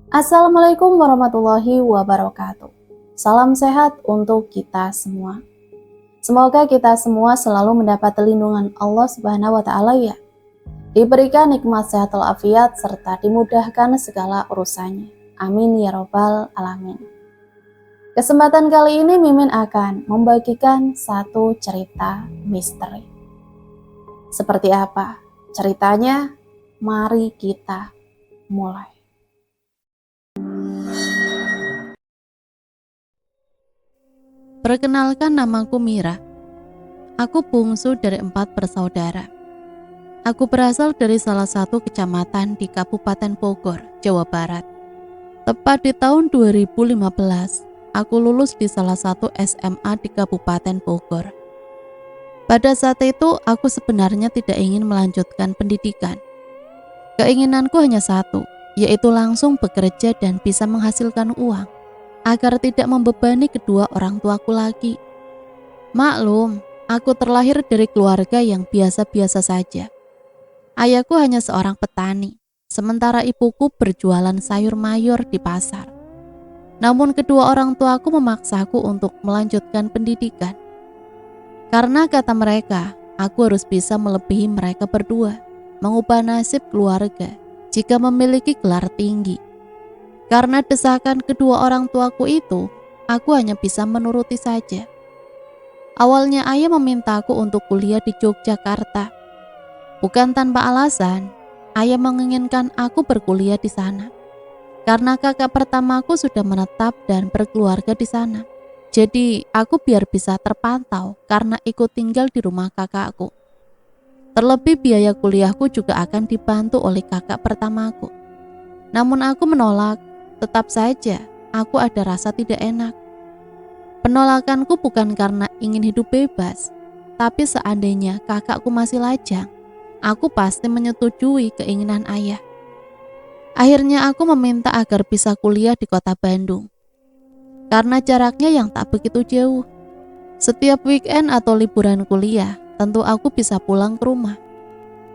Assalamualaikum warahmatullahi wabarakatuh. Salam sehat untuk kita semua. Semoga kita semua selalu mendapat lindungan Allah Subhanahu wa taala ya. Diberikan nikmat sehat walafiat serta dimudahkan segala urusannya. Amin ya robbal alamin. Kesempatan kali ini Mimin akan membagikan satu cerita misteri. Seperti apa ceritanya? Mari kita mulai. Perkenalkan, namaku Mira. Aku bungsu dari 4 bersaudara. Aku berasal dari salah satu kecamatan di Kabupaten Bogor, Jawa Barat. Tepat di tahun 2015, aku lulus di salah satu SMA di Kabupaten Bogor. Pada saat itu, aku sebenarnya tidak ingin melanjutkan pendidikan. Keinginanku hanya satu, yaitu langsung bekerja dan bisa menghasilkan uang, agar tidak membebani kedua orang tuaku lagi. Maklum, aku terlahir dari keluarga yang biasa-biasa saja. Ayahku hanya seorang petani, sementara ibuku berjualan sayur mayur di pasar. Namun kedua orang tuaku memaksaku untuk melanjutkan pendidikan. Karena kata mereka, aku harus bisa melebihi mereka berdua, mengubah nasib keluarga jika memiliki gelar tinggi. Karena desakan kedua orang tuaku itu, aku hanya bisa menuruti saja. Awalnya ayah memintaku untuk kuliah di Yogyakarta. Bukan tanpa alasan, ayah menginginkan aku berkuliah di sana. Karena kakak pertamaku sudah menetap dan berkeluarga di sana. Jadi aku biar bisa terpantau karena ikut tinggal di rumah kakakku. Terlebih biaya kuliahku juga akan dibantu oleh kakak pertamaku. Namun aku menolak. Tetap saja, aku ada rasa tidak enak. Penolakanku bukan karena ingin hidup bebas, tapi seandainya kakakku masih lajang, aku pasti menyetujui keinginan ayah. Akhirnya aku meminta agar bisa kuliah di kota Bandung. Karena jaraknya yang tak begitu jauh. Setiap weekend atau liburan kuliah, tentu aku bisa pulang ke rumah.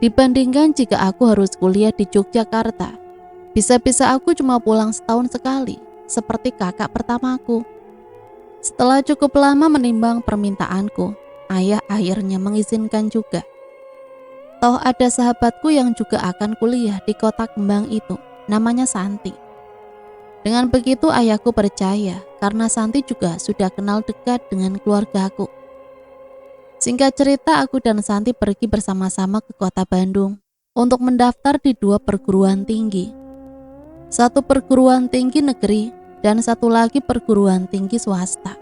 Dibandingkan jika aku harus kuliah di Yogyakarta, bisa-bisa aku cuma pulang setahun sekali, seperti kakak pertamaku. Setelah cukup lama menimbang permintaanku, ayah akhirnya mengizinkan juga. Toh ada sahabatku yang juga akan kuliah di kota kembang itu, namanya Santi. Dengan begitu ayahku percaya, karena Santi juga sudah kenal dekat dengan keluargaku. Singkat cerita, aku dan Santi pergi bersama-sama ke kota Bandung untuk mendaftar di 2 perguruan tinggi. Satu perguruan tinggi negeri dan satu lagi perguruan tinggi swasta.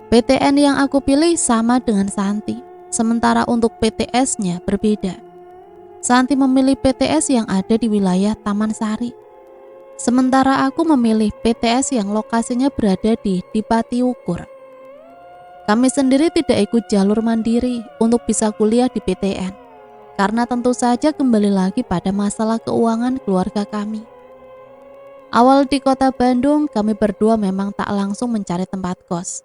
PTN yang aku pilih sama dengan Santi, sementara untuk PTS-nya berbeda. Santi memilih PTS yang ada di wilayah Taman Sari, sementara aku memilih PTS yang lokasinya berada di Dipati Ukur. Kami sendiri tidak ikut jalur mandiri untuk bisa kuliah di PTN, karena tentu saja kembali lagi pada masalah keuangan keluarga kami. Awal di kota Bandung, kami berdua memang tak langsung mencari tempat kos.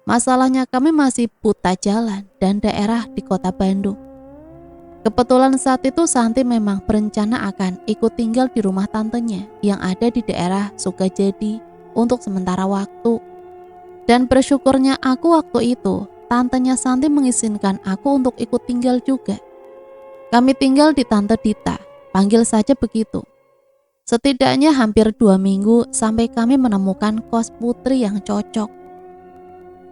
Masalahnya kami masih buta jalan dan daerah di kota Bandung. Kebetulan saat itu Santi memang berencana akan ikut tinggal di rumah tantenya yang ada di daerah Sukajadi untuk sementara waktu. Dan bersyukurnya aku waktu itu, tantenya Santi mengizinkan aku untuk ikut tinggal juga. Kami tinggal di Tante Dita, panggil saja begitu. Setidaknya hampir 2 minggu sampai kami menemukan kos putri yang cocok.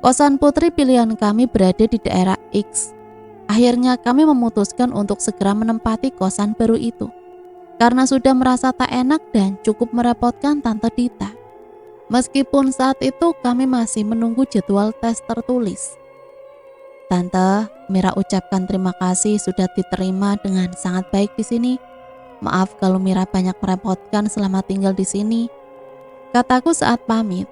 Kosan putri pilihan kami berada di daerah X. Akhirnya kami memutuskan untuk segera menempati kosan baru itu. Karena sudah merasa tak enak dan cukup merepotkan Tante Dita. Meskipun saat itu kami masih menunggu jadwal tes tertulis. Tante, Mira ucapkan terima kasih sudah diterima dengan sangat baik di sini. Maaf kalau Mira banyak merepotkan selama tinggal di sini, kataku saat pamit.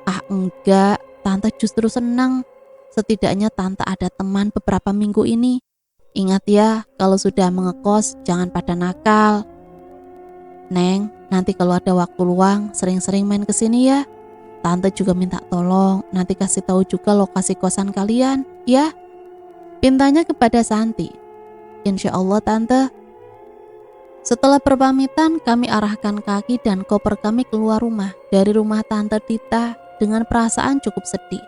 Ah enggak, Tante justru senang. Setidaknya Tante ada teman beberapa minggu ini. Ingat ya, kalau sudah mengekos jangan pada nakal. Neng, nanti kalau ada waktu luang sering-sering main ke sini ya. Tante juga minta tolong, nanti kasih tahu juga lokasi kosan kalian, ya. Pintanya kepada Santi. Insya Allah Tante. Setelah berpamitan, kami arahkan kaki dan koper kami keluar rumah dari rumah Tante Tita dengan perasaan cukup sedih.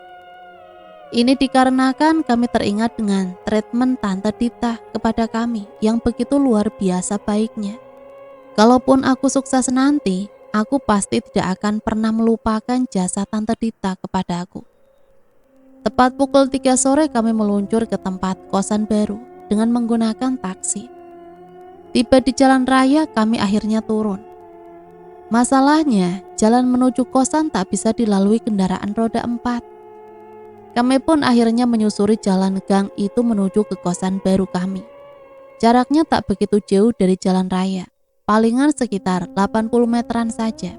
Ini dikarenakan kami teringat dengan treatment Tante Tita kepada kami yang begitu luar biasa baiknya. Kalaupun aku sukses nanti, aku pasti tidak akan pernah melupakan jasa Tante Tita kepada aku. Tepat pukul 3 sore kami meluncur ke tempat kosan baru dengan menggunakan taksi. Tiba di jalan raya, kami akhirnya turun. Masalahnya, jalan menuju kosan tak bisa dilalui kendaraan roda 4. Kami pun akhirnya menyusuri jalan gang itu menuju ke kosan baru kami. Jaraknya tak begitu jauh dari jalan raya, palingan sekitar 80 meteran saja.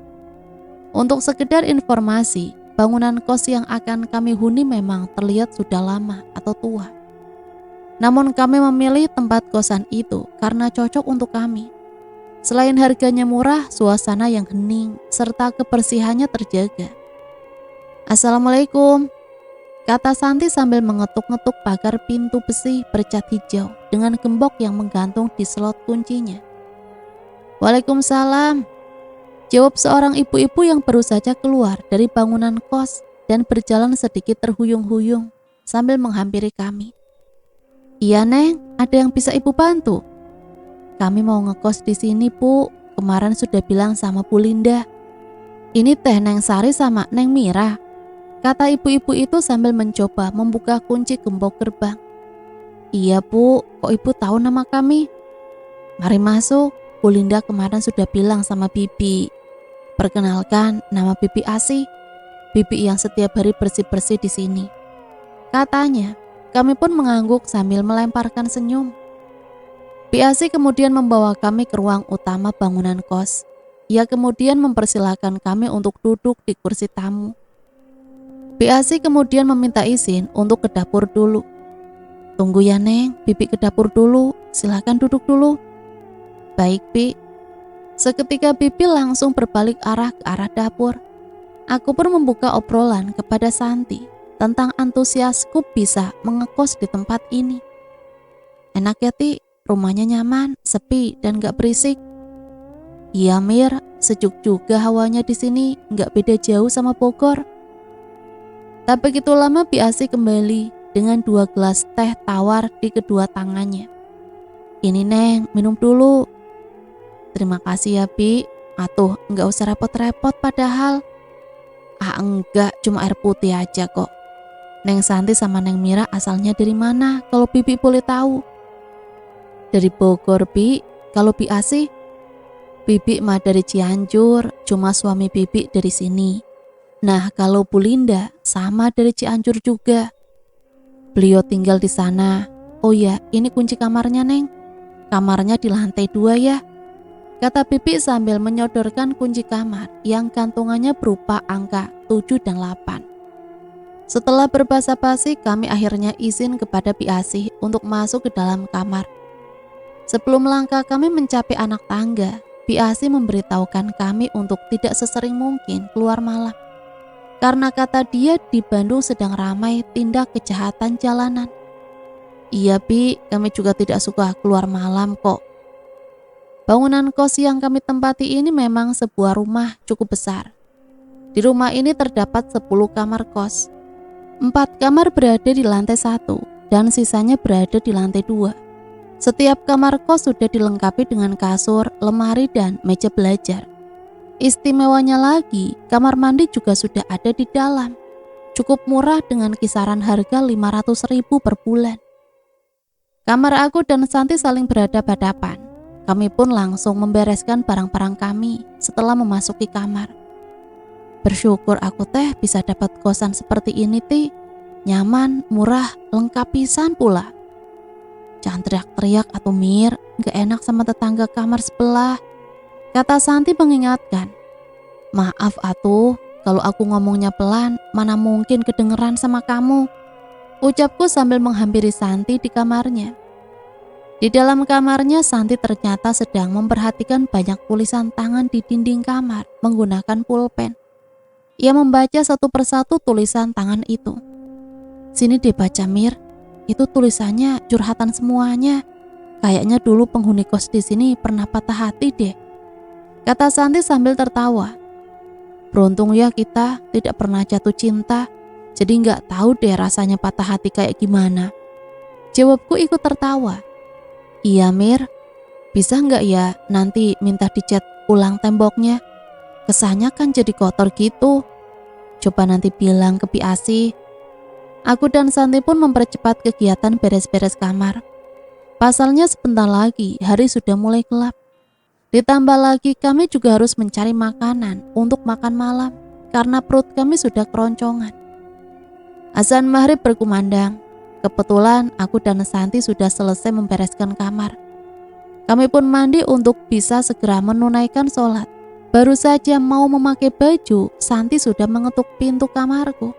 Untuk sekedar informasi, bangunan kos yang akan kami huni memang terlihat sudah lama atau tua. Namun kami memilih tempat kosan itu karena cocok untuk kami. Selain harganya murah, suasana yang hening, serta kebersihannya terjaga. "Assalamualaikum," kata Santi sambil mengetuk-ngetuk pagar pintu besi bercat hijau dengan gembok yang menggantung di slot kuncinya. "Waalaikumsalam," jawab seorang ibu-ibu yang baru saja keluar dari bangunan kos dan berjalan sedikit terhuyung-huyung sambil menghampiri kami. "Iya Neng, ada yang bisa ibu bantu?" "Kami mau ngekos di sini Bu, kemarin sudah bilang sama Bu Linda." "Ini teh Neng Sari sama Neng Mira," kata ibu-ibu itu sambil mencoba membuka kunci gembok gerbang. "Iya Bu, kok ibu tahu nama kami?" "Mari masuk, Bu Linda kemarin sudah bilang sama Bibi." "Perkenalkan, nama Bibi Asih, Bibi yang setiap hari bersih-bersih di sini," katanya. Kami pun mengangguk sambil melemparkan senyum. Bi Asih kemudian membawa kami ke ruang utama bangunan kos. Ia kemudian mempersilahkan kami untuk duduk di kursi tamu. Bi Asih kemudian meminta izin untuk ke dapur dulu. "Tunggu ya Neng, Bibi ke dapur dulu, silakan duduk dulu." "Baik Bi." Seketika Bibi langsung berbalik arah ke arah dapur. Aku pun membuka obrolan kepada Santi tentang antusiasku bisa mengekos di tempat ini. "Enak ya Ti, rumahnya nyaman, sepi dan gak berisik." "Iya Mir, sejuk juga hawanya di sini, gak beda jauh sama Bogor." Tak begitu lama Bi Asih kembali dengan 2 gelas teh tawar di kedua tangannya. "Ini Neng, minum dulu." "Terima kasih ya Bi, atuh gak usah repot-repot padahal." "Ah enggak, cuma air putih aja kok." "Neng Santi sama Neng Mira asalnya dari mana kalau Bibi boleh tahu?" "Dari Bogor Bi, kalau Bi Asih?" "Bibi mah dari Cianjur, cuma suami Bibi dari sini. Nah kalau Bu Linda sama dari Cianjur juga. Beliau tinggal di sana. Oh ya, ini kunci kamarnya Neng. Kamarnya di lantai 2 ya," kata Bibi sambil menyodorkan kunci kamar yang gantungannya berupa angka 7 dan 8. Setelah berbasa-basi, kami akhirnya izin kepada Bi Asih untuk masuk ke dalam kamar. Sebelum langkah kami mencapai anak tangga, Bi Asih memberitahukan kami untuk tidak sesering mungkin keluar malam. Karena kata dia di Bandung sedang ramai tindak kejahatan jalanan. "Iya Bi, kami juga tidak suka keluar malam kok." Bangunan kos yang kami tempati ini memang sebuah rumah cukup besar. Di rumah ini terdapat 10 kamar kos. 4 kamar berada di lantai 1 dan sisanya berada di lantai 2. Setiap kamar kos sudah dilengkapi dengan kasur, lemari, dan meja belajar. Istimewanya lagi, kamar mandi juga sudah ada di dalam. Cukup murah dengan kisaran harga 500.000 per bulan. Kamar aku dan Santi saling berhadapan-hadapan. Kami pun langsung membereskan barang-barang kami setelah memasuki kamar. "Bersyukur aku teh bisa dapat kosan seperti ini Ti. Nyaman, murah, lengkap pisan pula." "Jangan teriak-teriak atau Mir, gak enak sama tetangga kamar sebelah," kata Santi mengingatkan. "Maaf atuh, kalau aku ngomongnya pelan, mana mungkin kedengeran sama kamu," ucapku sambil menghampiri Santi di kamarnya. Di dalam kamarnya, Santi ternyata sedang memperhatikan banyak tulisan tangan di dinding kamar menggunakan pulpen. Ia membaca satu persatu tulisan tangan itu. "Sini dibaca Mir, itu tulisannya curhatan semuanya," kayaknya dulu penghuni kos di sini pernah patah hati deh, kata Santi sambil tertawa. Beruntung ya kita tidak pernah jatuh cinta, jadi nggak tahu deh rasanya patah hati kayak gimana. Jawabku ikut tertawa. Iya Mir, bisa nggak ya nanti minta dicat ulang temboknya? Kesannya kan jadi kotor gitu. Coba nanti bilang ke Piasi. Aku dan Santi pun mempercepat kegiatan beres-beres kamar. Pasalnya sebentar lagi hari sudah mulai gelap. Ditambah lagi kami juga harus mencari makanan untuk makan malam karena perut kami sudah keroncongan. Azan maghrib berkumandang. Kebetulan aku dan Santi sudah selesai membereskan kamar. Kami pun mandi untuk bisa segera menunaikan sholat. Baru saja mau memakai baju, Santi sudah mengetuk pintu kamarku.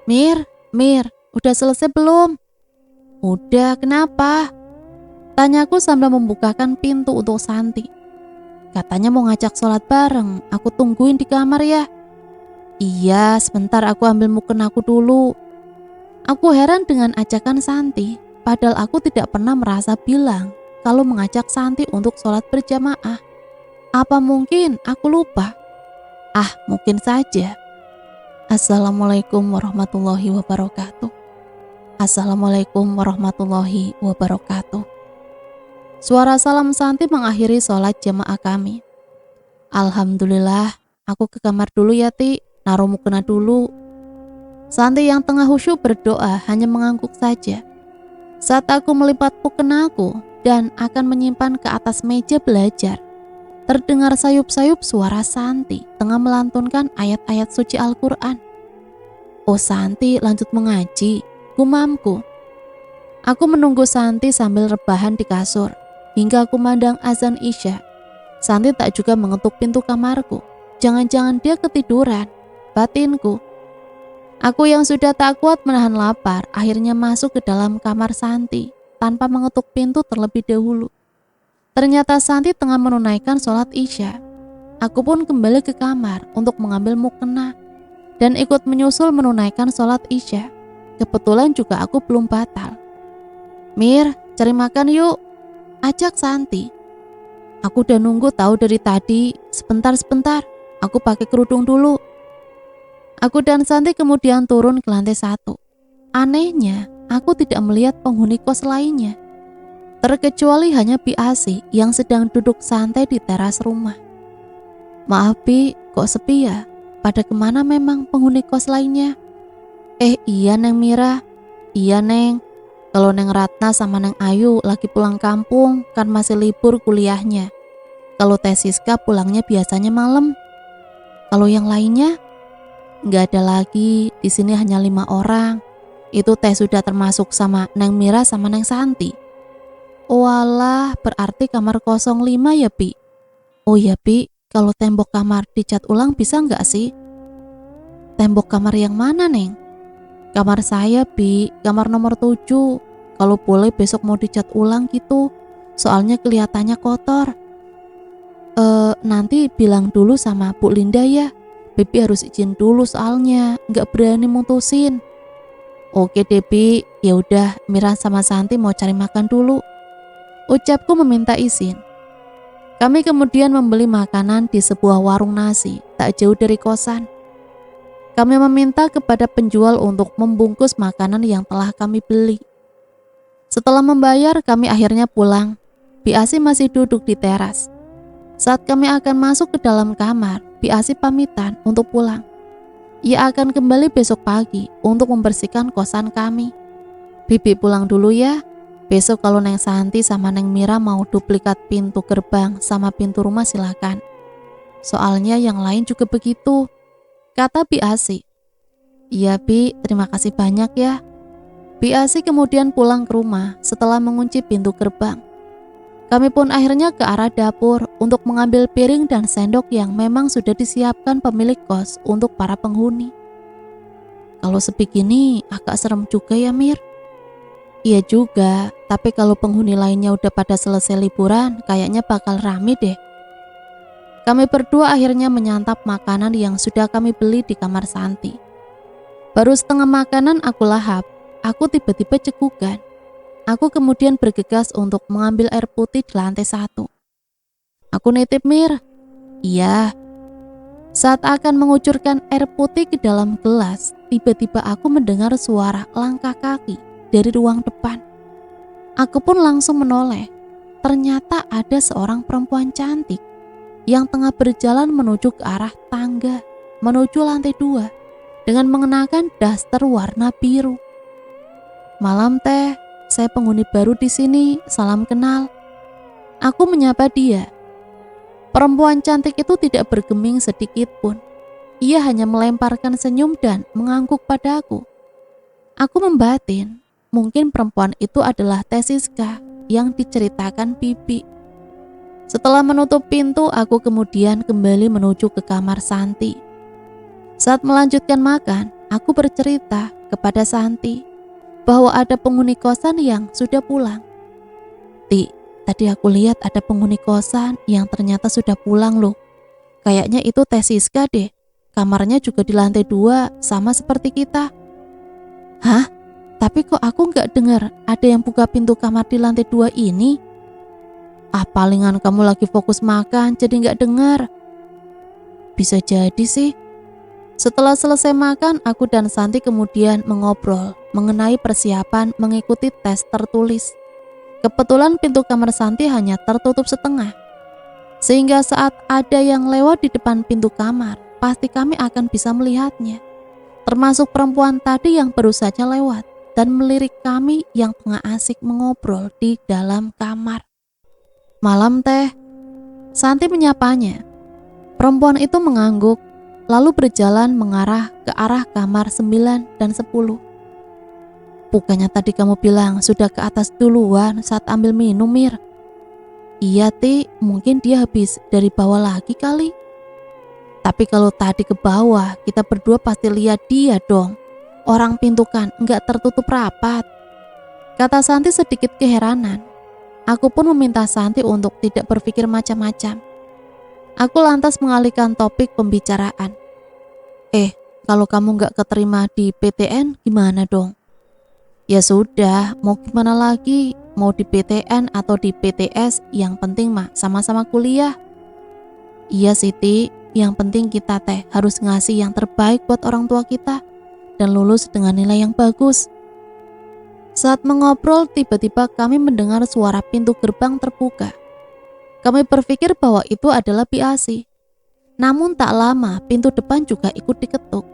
Mir, udah selesai belum? Udah, kenapa? Tanyaku sambil membukakan pintu untuk Santi. Katanya mau ngajak sholat bareng, aku tungguin di kamar ya. Iya, sebentar aku ambil mukena aku dulu. Aku heran dengan ajakan Santi, padahal aku tidak pernah merasa bilang kalau mengajak Santi untuk sholat berjamaah. Apa mungkin aku lupa? Mungkin saja. Assalamualaikum warahmatullahi wabarakatuh. Assalamualaikum warahmatullahi wabarakatuh. Suara salam Santi mengakhiri sholat jamaah kami. Alhamdulillah, aku ke kamar dulu ya Ti, naruh mukena dulu. Santi yang tengah khusyuk berdoa hanya mengangguk saja. Saat aku melipat mukenaku dan akan menyimpan ke atas meja belajar, terdengar sayup-sayup suara Santi tengah melantunkan ayat-ayat suci Al-Quran. Oh Santi lanjut mengaji, gumamku. Aku menunggu Santi sambil rebahan di kasur hingga aku mandang azan Isya. Santi tak juga mengetuk pintu kamarku. Jangan-jangan dia ketiduran, batinku. Aku yang sudah tak kuat menahan lapar akhirnya masuk ke dalam kamar Santi tanpa mengetuk pintu terlebih dahulu. Ternyata Santi tengah menunaikan sholat Isya. Aku pun kembali ke kamar untuk mengambil mukena dan ikut menyusul menunaikan sholat Isya. Kebetulan juga aku belum batal. Mir, cari makan yuk, ajak Santi. Aku udah nunggu tahu dari tadi, sebentar, aku pakai kerudung dulu. Aku dan Santi kemudian turun ke lantai 1. Anehnya, aku tidak melihat penghuni kos lainnya, terkecuali hanya Piasi yang sedang duduk santai di teras rumah. Maaf Pi, kok sepi ya? Pada kemana memang penghuni kos lainnya? Iya Neng Mira. Iya Neng, kalau Neng Ratna sama Neng Ayu lagi pulang kampung kan masih libur kuliahnya. Kalau Teh Siska pulangnya biasanya malam. Kalau yang lainnya? Nggak ada lagi, di sini hanya 5 orang. Itu Teh sudah termasuk sama Neng Mira sama Neng Santi. Walah, berarti kamar 05 ya Pi? Oh ya Pi, kalau tembok kamar dicat ulang bisa nggak sih? Tembok kamar yang mana Neng? Kamar saya Pi, kamar nomor 7. Kalau boleh besok mau dicat ulang gitu, soalnya kelihatannya kotor. Nanti bilang dulu sama Bu Linda ya. Bibi harus izin dulu soalnya nggak berani mutusin. Oke Debi, ya udah Mira sama Santi mau cari makan dulu. Ucapku meminta izin. Kami kemudian membeli makanan di sebuah warung nasi tak jauh dari kosan. Kami meminta kepada penjual untuk membungkus makanan yang telah kami beli. Setelah membayar, kami akhirnya pulang. Piasi masih duduk di teras. Saat kami akan masuk ke dalam kamar, Piasi pamitan untuk pulang. Ia akan kembali besok pagi untuk membersihkan kosan kami. Bibi pulang dulu ya. Besok kalau Neng Santi sama Neng Mira mau duplikat pintu gerbang sama pintu rumah silakan. Soalnya yang lain juga begitu, kata Piasi. Iya Bi, terima kasih banyak ya. Piasi kemudian pulang ke rumah setelah mengunci pintu gerbang. Kami pun akhirnya ke arah dapur untuk mengambil piring dan sendok yang memang sudah disiapkan pemilik kos untuk para penghuni. Kalau sepi gini agak serem juga ya Mir. Iya juga, tapi kalau penghuni lainnya udah pada selesai liburan, kayaknya bakal rame deh. Kami berdua akhirnya menyantap makanan yang sudah kami beli di kamar Santi. Baru setengah makanan aku lahap, aku tiba-tiba cegukan. aku kemudian bergegas untuk mengambil air putih di lantai 1. Aku nitip, Mir. Iya. Saat akan mengucurkan air putih ke dalam gelas, tiba-tiba aku mendengar suara langkah kaki dari ruang depan. Aku pun langsung menoleh. Ternyata ada seorang perempuan cantik yang tengah berjalan menuju ke arah tangga, menuju lantai 2 dengan mengenakan daster warna biru. Malam Teh, saya penghuni baru di sini, salam kenal. Aku menyapa dia. Perempuan cantik itu tidak bergeming sedikit pun. Ia hanya melemparkan senyum dan mengangguk padaku. Aku membatin, mungkin perempuan itu adalah Teh Siska yang diceritakan Bibi. Setelah menutup pintu, aku kemudian kembali menuju ke kamar Santi. Saat melanjutkan makan, aku bercerita kepada Santi bahwa ada penghuni kosan yang sudah pulang. Ti, tadi aku lihat ada penghuni kosan yang ternyata sudah pulang loh. Kayaknya itu Teh Siska deh. Kamarnya juga di lantai 2 sama seperti kita. Hah? Tapi kok aku gak dengar ada yang buka pintu kamar di lantai 2 ini? Ah, palingan kamu lagi fokus makan jadi gak dengar. Bisa jadi sih. Setelah selesai makan, aku dan Santi kemudian mengobrol mengenai persiapan mengikuti tes tertulis. Kebetulan pintu kamar Santi hanya tertutup setengah, sehingga saat ada yang lewat di depan pintu kamar, pasti kami akan bisa melihatnya. Termasuk perempuan tadi yang baru saja lewat dan melirik kami yang tengah asik mengobrol di dalam kamar. Malam Teh, Santi menyapanya. Perempuan itu mengangguk, lalu berjalan mengarah ke arah kamar 9 dan 10. Bukannya tadi kamu bilang sudah ke atas duluan saat ambil minum, Mir? Iya, Ti, mungkin dia habis dari bawah lagi kali. Tapi kalau tadi ke bawah, kita berdua pasti lihat dia dong. Orang pintu kan nggak tertutup rapat. Kata Santi sedikit keheranan. Aku pun meminta Santi untuk tidak berpikir macam-macam. Aku lantas mengalihkan topik pembicaraan. Kalau kamu nggak keterima di PTN gimana dong? Ya sudah, mau gimana lagi? Mau di PTN atau di PTS, yang penting mah sama-sama kuliah. Iya Siti, yang penting kita Teh harus ngasih yang terbaik buat orang tua kita dan lulus dengan nilai yang bagus. Saat mengobrol, tiba-tiba kami mendengar suara pintu gerbang terbuka. Kami berpikir bahwa itu adalah Biasi. Namun tak lama, pintu depan juga ikut diketuk.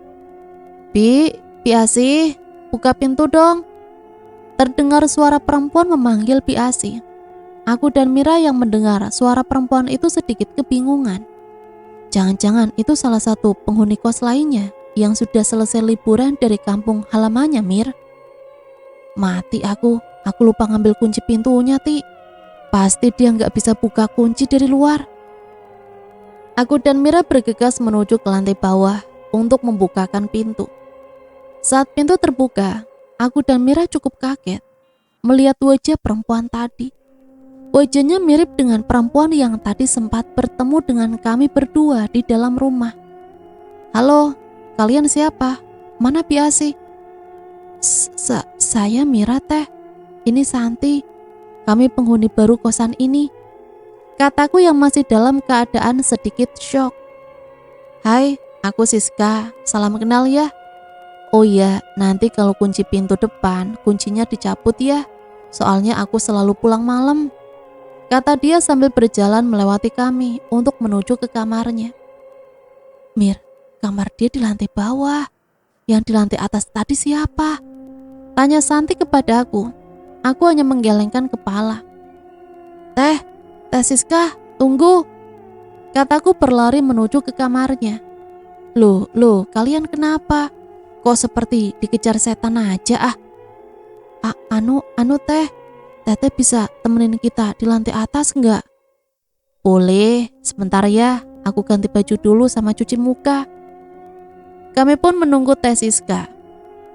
Biasi, buka pintu dong. Terdengar suara perempuan memanggil Biasi. Aku dan Mira yang mendengar suara perempuan itu sedikit kebingungan. Jangan-jangan itu salah satu penghuni kos lainnya yang sudah selesai liburan dari kampung halamannya, Mir. Mati aku lupa ngambil kunci pintunya, Ti. Pasti dia nggak bisa buka kunci dari luar. Aku dan Mira bergegas menuju ke lantai bawah untuk membukakan pintu. Saat pintu terbuka, aku dan Mira cukup kaget melihat wajah perempuan tadi. Wajahnya mirip dengan perempuan yang tadi sempat bertemu dengan kami berdua di dalam rumah. Halo, kalian siapa? Mana Biasi? Saya Mira Teh. Ini Santi. Kami penghuni baru kosan ini. Kataku yang masih dalam keadaan sedikit syok. Hai, aku Siska. Salam kenal ya. Oh iya, nanti kalau kunci pintu depan, kuncinya dicabut ya. Soalnya aku selalu pulang malam. Kata dia sambil berjalan melewati kami untuk menuju ke kamarnya. Mir, kamar dia di lantai bawah. Yang di lantai atas tadi siapa? Tanya Santi kepada aku. Aku hanya menggelengkan kepala. Teh Siska, tunggu. Kataku berlari menuju ke kamarnya. Loh, kalian kenapa? Kok seperti dikejar setan aja ah? Anu Teh, Teteh bisa temenin kita di lantai atas enggak? Boleh, sebentar ya, aku ganti baju dulu sama cuci muka. Kami pun menunggu Teh Siska,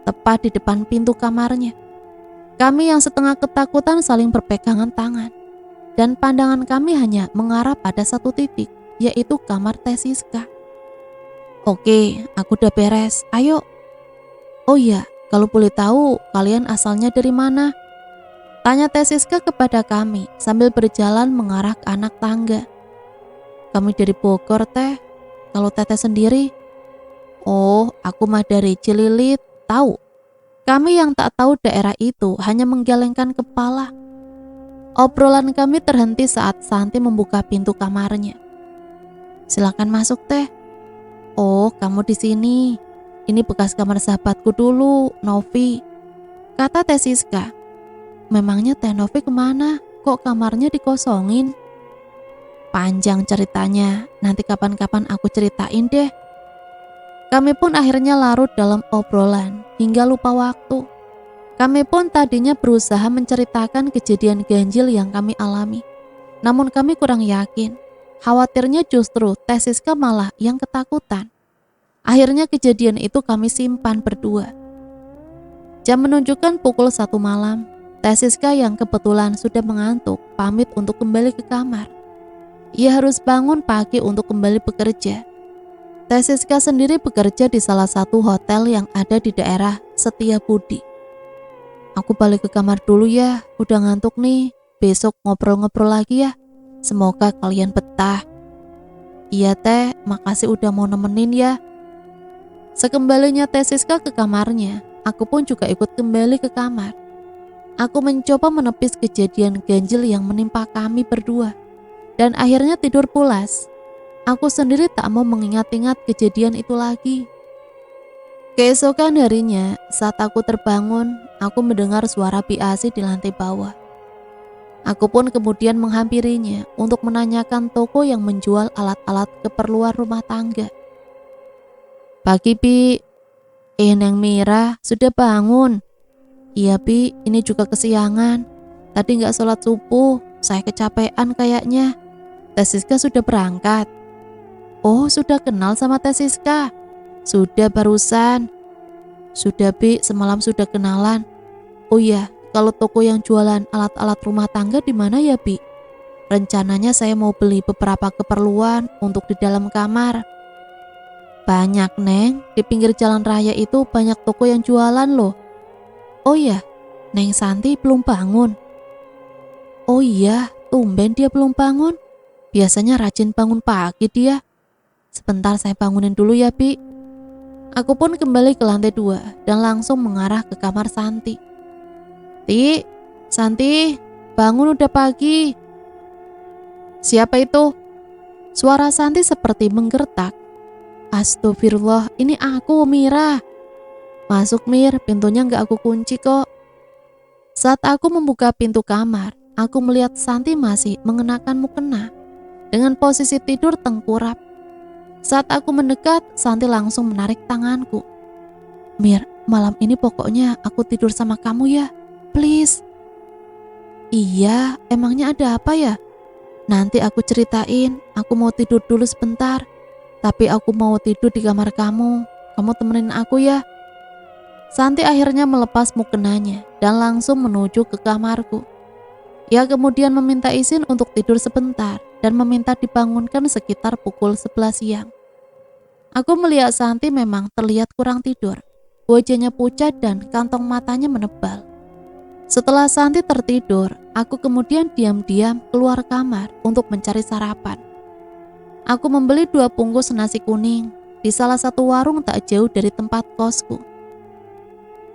tepat di depan pintu kamarnya. Kami yang setengah ketakutan saling berpegangan tangan, dan pandangan kami hanya mengarah pada satu titik, yaitu kamar Teh Siska. Oke, aku udah beres, ayo. Oh iya, kalau boleh tahu, kalian asalnya dari mana? Tanya Teh Siska kepada kami sambil berjalan mengarah ke anak tangga. Kami dari Bogor Teh, kalau Teteh sendiri? Oh, aku mah dari Cililit, tahu. Kami yang tak tahu daerah itu hanya menggelengkan kepala. Obrolan kami terhenti saat Santi membuka pintu kamarnya. Silakan masuk Teh. Oh, kamu di sini. Ini bekas kamar sahabatku dulu, Novi. Kata Teh Siska. Memangnya Teh Novi kemana? Kok kamarnya dikosongin? Panjang ceritanya, nanti kapan-kapan aku ceritain deh. Kami pun akhirnya larut dalam obrolan hingga lupa waktu. Kami pun tadinya berusaha menceritakan kejadian ganjil yang kami alami. Namun kami kurang yakin. Khawatirnya justru Teh Siska malah yang ketakutan. Akhirnya kejadian itu kami simpan berdua. Jam menunjukkan pukul 1 malam. Teh Siska yang kebetulan sudah mengantuk pamit untuk kembali ke kamar. Ia harus bangun pagi untuk kembali bekerja. Teh Siska sendiri bekerja di salah satu hotel yang ada di daerah Setiabudi. Aku balik ke kamar dulu ya, udah ngantuk nih. Besok ngobrol-ngobrol lagi ya. Semoga kalian betah. Iya Teh, makasih udah mau nemenin ya. Sekembalinya Teh Siska ke kamarnya, aku pun juga ikut kembali ke kamar. Aku mencoba menepis kejadian ganjil yang menimpa kami berdua. Dan akhirnya tidur pulas. Aku sendiri tak mau mengingat-ingat kejadian itu lagi. Keesokan harinya, saat aku terbangun, aku mendengar suara biasi di lantai bawah. Aku pun kemudian menghampirinya untuk menanyakan toko yang menjual alat-alat keperluan rumah tangga. Pagi Pi, Neng Mira sudah bangun. Iya Pi, ini juga kesiangan. Tadi gak sholat subuh, saya kecapean kayaknya. Teh Siska sudah berangkat. Oh, sudah kenal sama Teh Siska? Sudah barusan. Sudah Pi, semalam sudah kenalan. Oh iya, kalau toko yang jualan alat-alat rumah tangga di mana ya Pi? Rencananya saya mau beli beberapa keperluan untuk di dalam kamar. Banyak Neng, di pinggir jalan raya itu banyak toko yang jualan loh. Oh iya, Neng Santi belum bangun. Oh iya, tumben dia belum bangun. Biasanya rajin bangun pagi dia. Sebentar saya bangunin dulu ya Pi. Aku pun kembali ke lantai 2 dan langsung mengarah ke kamar Santi. Ti, Santi, bangun udah pagi. Siapa itu? Suara Santi seperti menggertak. Astagfirullah, ini aku Mira. Masuk Mir, pintunya gak aku kunci kok. Saat aku membuka pintu kamar, aku melihat Santi masih mengenakan mukena dengan posisi tidur tengkurap. Saat aku mendekat, Santi langsung menarik tanganku. Mir, malam ini pokoknya aku tidur sama kamu ya, please. Iya, emangnya ada apa ya? Nanti aku ceritain, aku mau tidur dulu sebentar. Tapi aku mau tidur di kamar kamu temenin aku ya. Santi akhirnya melepas mukenanya dan langsung menuju ke kamarku. Ia kemudian meminta izin untuk tidur sebentar dan meminta dibangunkan sekitar pukul 11 siang. Aku melihat Santi memang terlihat kurang tidur. Wajahnya pucat dan kantong matanya menebal. Setelah Santi tertidur, aku kemudian diam-diam keluar kamar untuk mencari sarapan. Aku membeli 2 bungkus nasi kuning di salah satu warung tak jauh dari tempat kosku.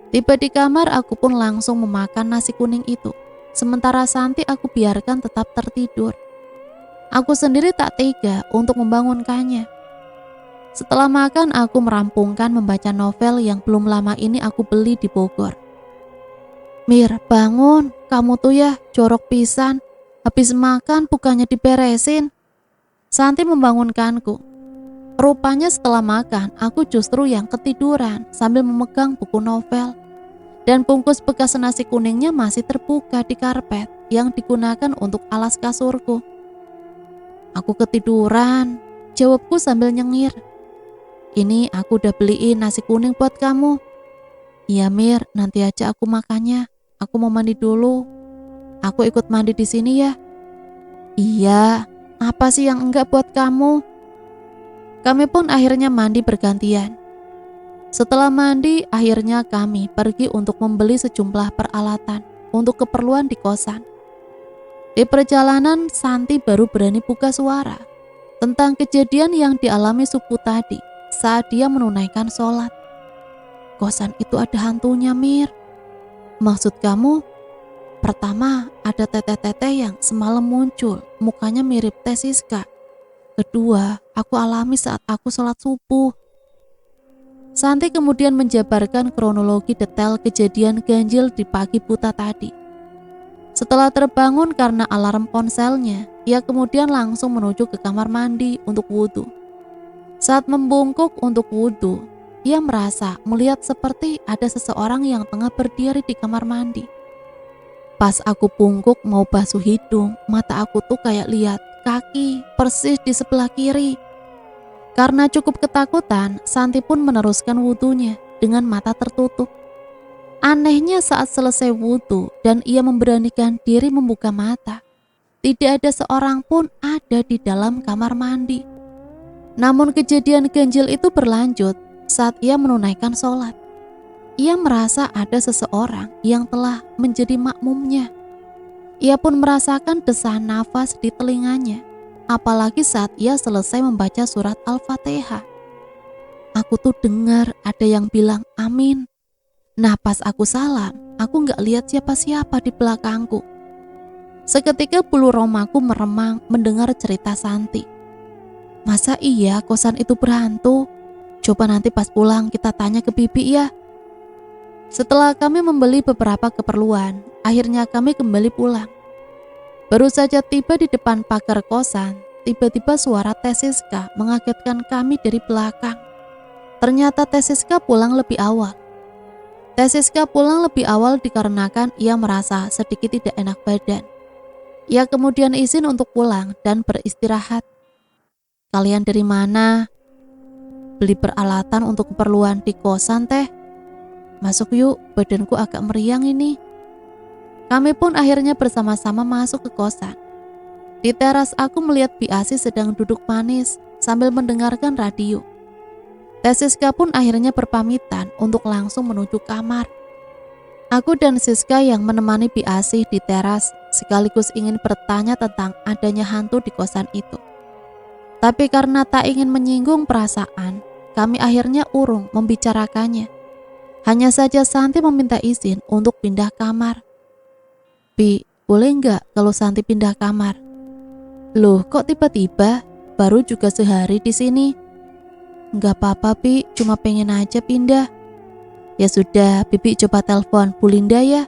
Tiba di kamar, aku pun langsung memakan nasi kuning itu. Sementara Santi aku biarkan tetap tertidur. Aku sendiri tak tega untuk membangunkannya. Setelah makan, aku merampungkan membaca novel yang belum lama ini aku beli di Bogor. Mir, bangun, kamu tuh ya jorok pisan. Habis makan bukannya diberesin. Santi membangunkanku. Rupanya setelah makan, aku justru yang ketiduran sambil memegang buku novel. Dan bungkus bekas nasi kuningnya masih terbuka di karpet yang digunakan untuk alas kasurku. Aku ketiduran, jawabku sambil nyengir. Ini aku udah beliin nasi kuning buat kamu. Iya Mir, nanti aja aku makannya. Aku mau mandi dulu. Aku ikut mandi di sini ya. Iya, apa sih yang enggak buat kamu? Kami pun akhirnya mandi bergantian. Setelah mandi, akhirnya kami pergi untuk membeli sejumlah peralatan. untuk keperluan di kosan. Di perjalanan, Santi baru berani buka suara tentang kejadian yang dialami subuh tadi saat dia menunaikan sholat. Kosan itu ada hantunya, Mir. Maksud kamu? Pertama, ada teteh-teteh yang semalam muncul, mukanya mirip Teh Siska. Kedua, aku alami saat aku sholat subuh. Santi kemudian menjabarkan kronologi detail kejadian ganjil di pagi buta tadi. Setelah terbangun karena alarm ponselnya, ia kemudian langsung menuju ke kamar mandi untuk wudhu. Saat membungkuk untuk wudhu, ia merasa melihat seperti ada seseorang yang tengah berdiri di kamar mandi. Pas aku bungkuk mau basuh hidung, mata aku tuh kayak lihat kaki persis di sebelah kiri. Karena cukup ketakutan, Santi pun meneruskan wudhunya dengan mata tertutup. Anehnya saat selesai wudhu dan ia memberanikan diri membuka mata, tidak ada seorang pun ada di dalam kamar mandi. Namun kejadian ganjil itu berlanjut saat ia menunaikan sholat. Ia merasa ada seseorang yang telah menjadi makmumnya. Ia pun merasakan desahan nafas di telinganya, apalagi saat ia selesai membaca surat Al-Fatihah. Aku tuh dengar ada yang bilang amin. Nah pas aku salam, aku gak lihat siapa-siapa di belakangku. Seketika bulu romaku meremang mendengar cerita Santi. Masa iya kosan itu berhantu? Coba nanti pas pulang kita tanya ke bibi ya. Setelah kami membeli beberapa keperluan, akhirnya kami kembali pulang. Baru saja tiba di depan pagar kosan, tiba-tiba suara Teh Siska mengagetkan kami dari belakang. Ternyata Teh Siska pulang lebih awal. Teh Siska pulang lebih awal dikarenakan ia merasa sedikit tidak enak badan. Ia kemudian izin untuk pulang dan beristirahat. Kalian dari mana? Beli peralatan untuk keperluan di kosan, Teh. Masuk yuk, badanku agak meriang ini. Kami pun akhirnya bersama-sama masuk ke kosan. Di teras aku melihat Biasi sedang duduk manis sambil mendengarkan radio. Teh Siska pun akhirnya berpamitan untuk langsung menuju kamar. Aku dan Siska yang menemani Biasi di teras sekaligus ingin bertanya tentang adanya hantu di kosan itu. Tapi karena tak ingin menyinggung perasaan, kami akhirnya urung membicarakannya. Hanya saja Santi meminta izin untuk pindah kamar. Bi, boleh nggak kalau Santi pindah kamar? Loh, kok tiba-tiba? Baru juga sehari di sini. Nggak apa-apa, Bi, cuma pengen aja pindah. Ya sudah, Bibi coba telepon Bu Linda ya.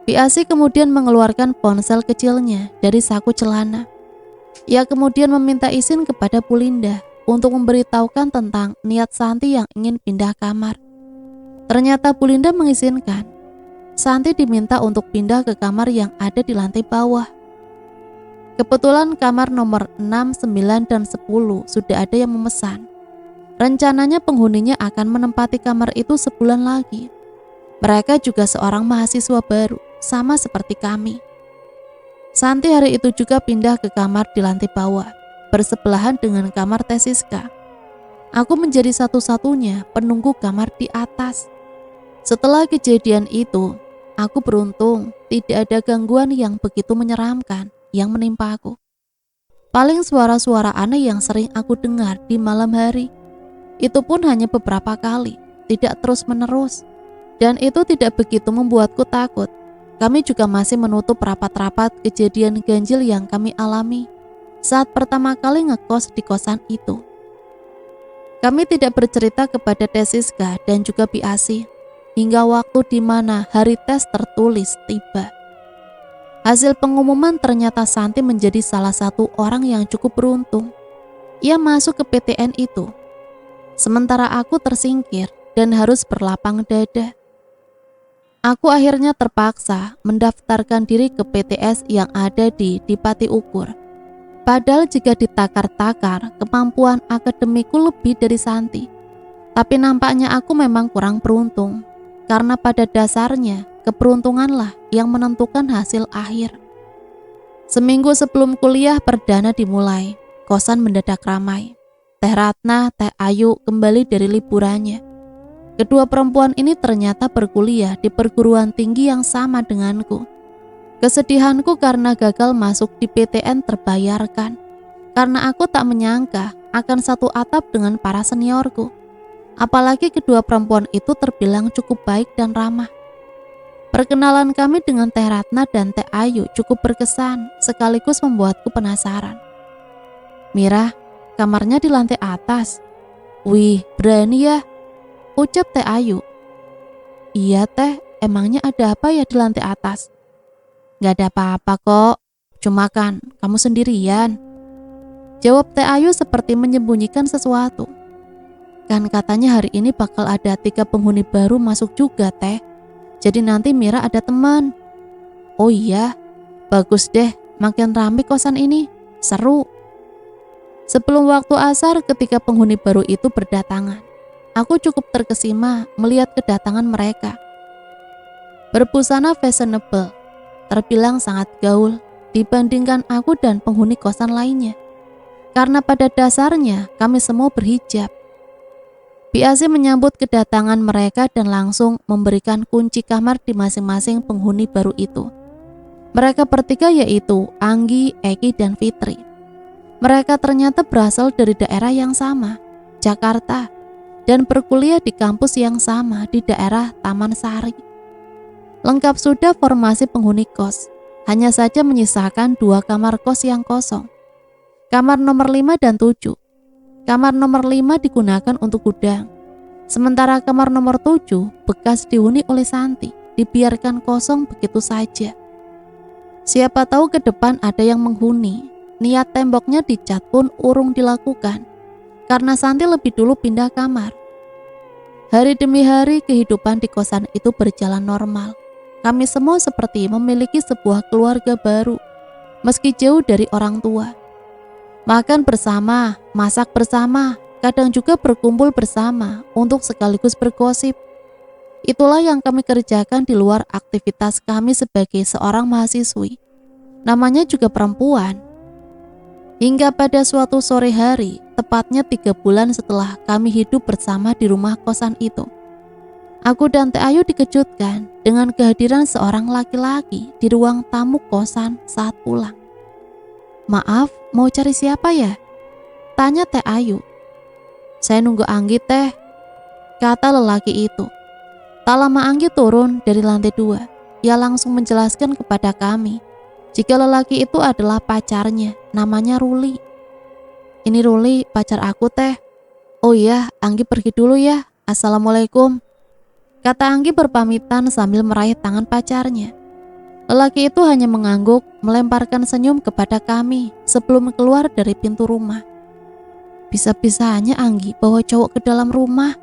Biasi kemudian mengeluarkan ponsel kecilnya dari saku celana. Ia kemudian meminta izin kepada Bu Linda untuk memberitahukan tentang niat Santi yang ingin pindah kamar. Ternyata Bu Linda mengizinkan. Santi diminta untuk pindah ke kamar yang ada di lantai bawah. Kebetulan kamar nomor 6, 9, dan 10 sudah ada yang memesan. Rencananya penghuninya akan menempati kamar itu sebulan lagi. Mereka juga seorang mahasiswa baru, sama seperti kami. Santi hari itu juga pindah ke kamar di lantai bawah, bersebelahan dengan kamar Teh Siska. Aku menjadi satu-satunya penunggu kamar di atas. Setelah kejadian itu, aku beruntung tidak ada gangguan yang begitu menyeramkan yang menimpa aku. Paling suara-suara aneh yang sering aku dengar di malam hari. Itu pun hanya beberapa kali, tidak terus-menerus. Dan itu tidak begitu membuatku takut. Kami juga masih menutup rapat-rapat kejadian ganjil yang kami alami saat pertama kali ngekos di kosan itu. Kami tidak bercerita kepada Teh Siska dan juga Biasi hingga waktu di mana hari tes tertulis tiba. Hasil pengumuman ternyata Santi menjadi salah satu orang yang cukup beruntung. Ia masuk ke PTN itu. Sementara aku tersingkir dan harus berlapang dada. Aku akhirnya terpaksa mendaftarkan diri ke PTS yang ada di Dipati Ukur. Padahal jika ditakar-takar, kemampuan akademiku lebih dari Santi. Tapi nampaknya aku memang kurang beruntung. Karena pada dasarnya, keberuntunganlah yang menentukan hasil akhir. Seminggu sebelum kuliah perdana dimulai, kosan mendadak ramai. Teh Ratna, Teh Ayu kembali dari liburannya. Kedua perempuan ini ternyata berkuliah di perguruan tinggi yang sama denganku. Kesedihanku karena gagal masuk di PTN terbayarkan, karena aku tak menyangka akan satu atap dengan para seniorku. Apalagi kedua perempuan itu terbilang cukup baik dan ramah. Perkenalan kami dengan Teh Ratna dan Teh Ayu cukup berkesan, sekaligus membuatku penasaran. "Mira, kamarnya di lantai atas." "Wih, berani ya," ucap Teh Ayu. "Iya Teh, emangnya ada apa ya di lantai atas?" "Gak ada apa-apa kok, cuma kan kamu sendirian," jawab Teh Ayu seperti menyembunyikan sesuatu. "Kan katanya hari ini bakal ada 3 penghuni baru masuk juga Teh, jadi nanti Mira ada teman." "Oh iya, bagus deh, makin rame kosan ini, seru." Sebelum waktu asar ketika penghuni baru itu berdatangan, aku cukup terkesima melihat kedatangan mereka. Berbusana fashionable, terbilang sangat gaul dibandingkan aku dan penghuni kosan lainnya. Karena pada dasarnya kami semua berhijab. Biasi menyambut kedatangan mereka dan langsung memberikan kunci kamar di masing-masing penghuni baru itu. Mereka bertiga yaitu Anggi, Eki, dan Fitri. Mereka ternyata berasal dari daerah yang sama, Jakarta, dan berkuliah di kampus yang sama di daerah Taman Sari. Lengkap sudah formasi penghuni kos, hanya saja menyisakan 2 kamar kos yang kosong. Kamar nomor 5 dan 7. Kamar nomor 5 digunakan untuk gudang, sementara kamar nomor 7 bekas dihuni oleh Santi, dibiarkan kosong begitu saja. Siapa tahu ke depan ada yang menghuni, niat temboknya dicat pun urung dilakukan, karena Santi lebih dulu pindah kamar. Hari demi hari kehidupan di kosan itu berjalan normal. Kami semua seperti memiliki sebuah keluarga baru, meski jauh dari orang tua. Makan bersama, masak bersama, kadang juga berkumpul bersama untuk sekaligus bergosip. Itulah yang kami kerjakan di luar aktivitas kami sebagai seorang mahasiswi. Namanya juga perempuan. Hingga pada suatu sore hari, tepatnya 3 bulan setelah kami hidup bersama di rumah kosan itu, aku dan Teh Ayu dikejutkan dengan kehadiran seorang laki-laki di ruang tamu kosan saat pulang. "Maaf, mau cari siapa ya?" tanya Teh Ayu. "Saya nunggu Anggi Teh," kata lelaki itu. Tak lama Anggi turun dari lantai 2. Ia langsung menjelaskan kepada kami jika lelaki itu adalah pacarnya, namanya Ruli. "Ini Ruli, pacar aku Teh." "Oh iya, Anggi pergi dulu ya. Assalamualaikum," kata Anggi berpamitan sambil meraih tangan pacarnya. Lelaki itu hanya mengangguk, melemparkan senyum kepada kami sebelum keluar dari pintu rumah. "Bisa-bisanya Anggi bawa cowok ke dalam rumah,"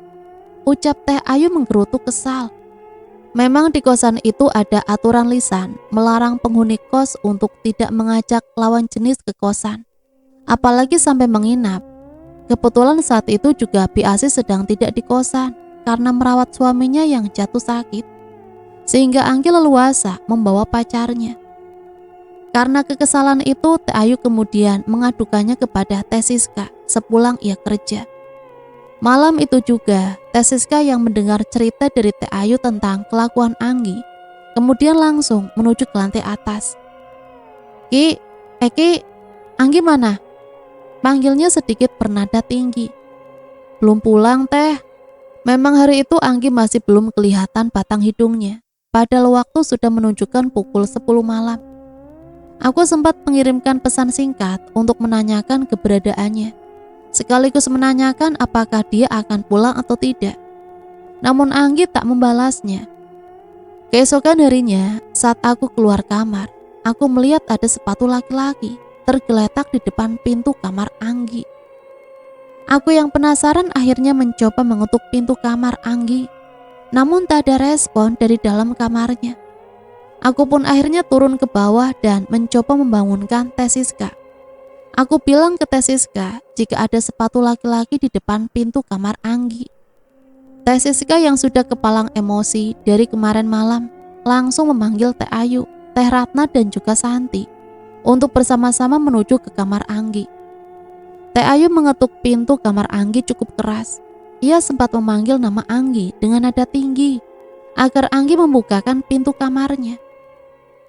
ucap Teh Ayu menggerutu kesal. Memang di kosan itu ada aturan lisan melarang penghuni kos untuk tidak mengajak lawan jenis ke kosan, apalagi sampai menginap. Kebetulan saat itu juga Biasi sedang tidak di kosan karena merawat suaminya yang jatuh sakit, sehingga Anggi leluasa membawa pacarnya. Karena kekesalan itu, Teh Ayu kemudian mengadukannya kepada Teh Siska sepulang ia kerja. Malam itu juga, Teh Siska yang mendengar cerita dari Teh Ayu tentang kelakuan Anggi, kemudian langsung menuju ke lantai atas. "Ki, Ki, Anggi mana?" panggilnya sedikit bernada tinggi. "Belum pulang Teh." Memang hari itu Anggi masih belum kelihatan batang hidungnya, padahal waktu sudah menunjukkan pukul 10 malam. Aku sempat mengirimkan pesan singkat untuk menanyakan keberadaannya, sekaligus menanyakan apakah dia akan pulang atau tidak. Namun Anggi tak membalasnya. Keesokan harinya, saat aku keluar kamar, aku melihat ada sepatu laki-laki tergeletak di depan pintu kamar Anggi. Aku yang penasaran akhirnya mencoba mengetuk pintu kamar Anggi, namun tak ada respon dari dalam kamarnya. Aku pun akhirnya turun ke bawah dan mencoba membangunkan Teh Siska. Aku bilang ke Teh Siska jika ada sepatu laki-laki di depan pintu kamar Anggi. Teh Siska yang sudah kepalang emosi dari kemarin malam langsung memanggil Teh Ayu, Teh Ratna dan juga Santi untuk bersama-sama menuju ke kamar Anggi. Teh Ayu mengetuk pintu kamar Anggi cukup keras. ia sempat memanggil nama Anggi dengan nada tinggi agar Anggi membukakan pintu kamarnya.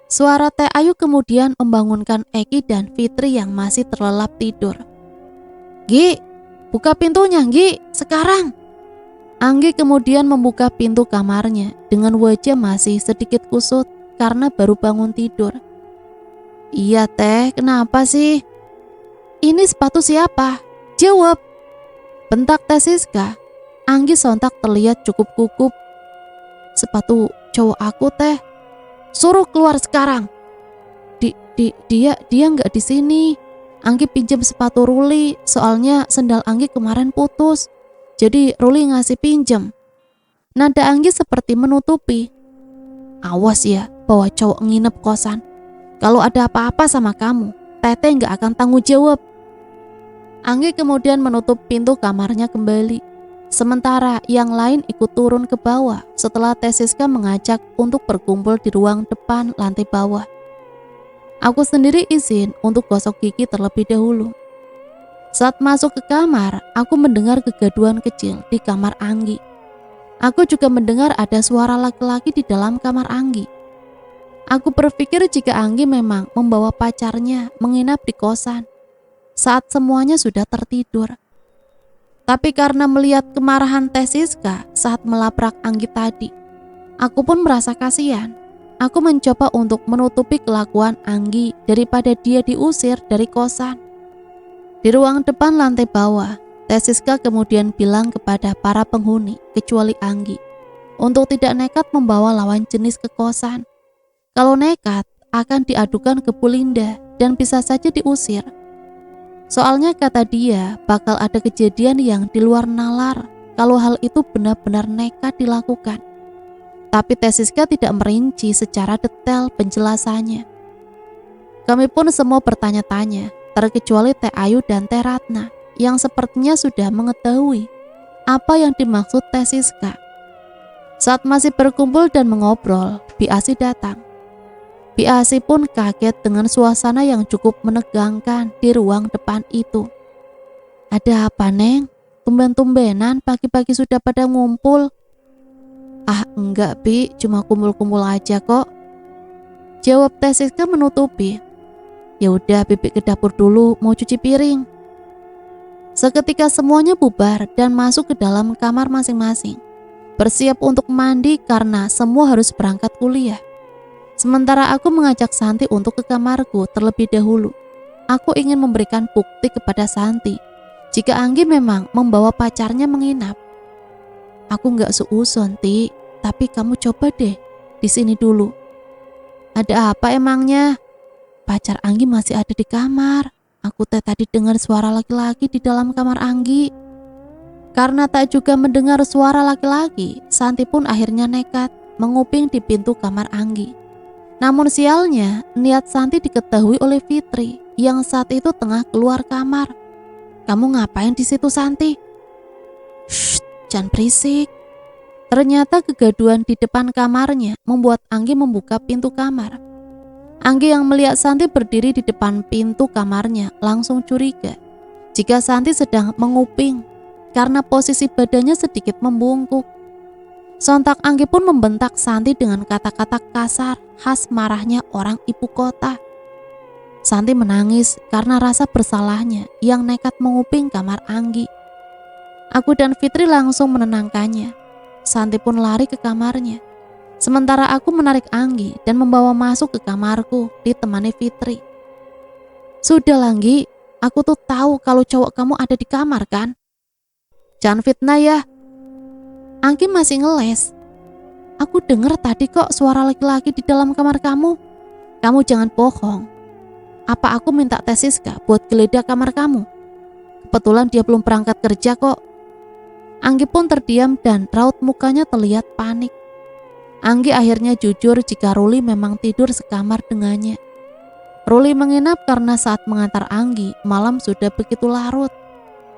Suara Teh Ayu kemudian membangunkan Eki dan Fitri yang masih terlelap tidur. "Gi, buka pintunya, Gi, sekarang!" Anggi kemudian membuka pintu kamarnya dengan wajah masih sedikit kusut karena baru bangun tidur. "Iya Teh, kenapa sih?" "Ini sepatu siapa? Jawab!" bentak Teh Siska. Anggi sontak terlihat cukup gugup. "Sepatu cowok aku Teh." "Suruh keluar sekarang." Dia nggak di sini. Anggi pinjam sepatu Ruli, soalnya sendal Anggi kemarin putus. Jadi Ruli ngasih pinjam." Nada Anggi seperti menutupi. "Awas ya, bawa cowok nginep kosan. Kalau ada apa-apa sama kamu, Teteh nggak akan tanggung jawab." Anggi kemudian menutup pintu kamarnya kembali. Sementara yang lain ikut turun ke bawah setelah Teh Siska mengajak untuk berkumpul di ruang depan lantai bawah. Aku sendiri izin untuk gosok gigi terlebih dahulu. Saat masuk ke kamar, aku mendengar kegaduhan kecil di kamar Anggi. Aku juga mendengar ada suara laki-laki di dalam kamar Anggi. Aku berpikir jika Anggi memang membawa pacarnya menginap di kosan saat semuanya sudah tertidur. Tapi karena melihat kemarahan Teh Siska saat melabrak Anggi tadi, aku pun merasa kasihan. Aku mencoba untuk menutupi kelakuan Anggi daripada dia diusir dari kosan. Di ruang depan lantai bawah, Teh Siska kemudian bilang kepada para penghuni, kecuali Anggi, untuk tidak nekat membawa lawan jenis ke kosan. Kalau nekat, akan diadukan ke Bu Linda dan bisa saja diusir. Soalnya kata dia bakal ada kejadian yang di luar nalar kalau hal itu benar-benar nekat dilakukan. Tapi Teh Siska tidak merinci secara detail penjelasannya. Kami pun semua bertanya-tanya, terkecuali Teh Ayu dan Teh Ratna yang sepertinya sudah mengetahui apa yang dimaksud Teh Siska. Saat masih berkumpul dan mengobrol, Bi Asi datang. Bi Asi pun kaget dengan suasana yang cukup menegangkan di ruang depan itu. "Ada apa, Neng? Tumben-tumbenan pagi-pagi sudah pada ngumpul." "Ah enggak Bi, cuma kumpul-kumpul aja kok," jawab Teh Siska menutupi. "Ya udah, Bibi ke dapur dulu mau cuci piring." Seketika semuanya bubar dan masuk ke dalam kamar masing-masing, bersiap untuk mandi karena semua harus berangkat kuliah. Sementara aku mengajak Santi untuk ke kamarku terlebih dahulu. Aku ingin memberikan bukti kepada Santi jika Anggi memang membawa pacarnya menginap. "Aku nggak seuzon, Ti, tapi kamu coba deh di sini dulu." "Ada apa emangnya?" "Pacar Anggi masih ada di kamar. Aku tadi dengar suara laki-laki di dalam kamar Anggi." Karena tak juga mendengar suara laki-laki, Santi pun akhirnya nekat menguping di pintu kamar Anggi. Namun sialnya, niat Santi diketahui oleh Fitri yang saat itu tengah keluar kamar. "Kamu ngapain di situ, Santi?" "Shh, jangan berisik." Ternyata kegaduhan di depan kamarnya membuat Anggi membuka pintu kamar. Anggi yang melihat Santi berdiri di depan pintu kamarnya langsung curiga jika Santi sedang menguping karena posisi badannya sedikit membungkuk. Sontak Anggi pun membentak Santi dengan kata-kata kasar khas marahnya orang ibu kota. Santi menangis karena rasa bersalahnya yang nekat menguping kamar Anggi. Aku dan Fitri langsung menenangkannya. Santi pun lari ke kamarnya. Sementara aku menarik Anggi dan membawa masuk ke kamarku ditemani Fitri. "Sudah Anggi, aku tuh tahu kalau cowok kamu ada di kamar kan? Jangan fitnah ya." Anggi masih ngeles. "Aku dengar tadi kok suara laki-laki di dalam kamar kamu. Kamu jangan bohong. Apa aku minta Teh Siska buat geledah kamar kamu? Kebetulan dia belum berangkat kerja kok." Anggi pun terdiam dan raut mukanya terlihat panik. Anggi akhirnya jujur jika Ruli memang tidur sekamar dengannya. Ruli menginap karena saat mengantar Anggi malam sudah begitu larut.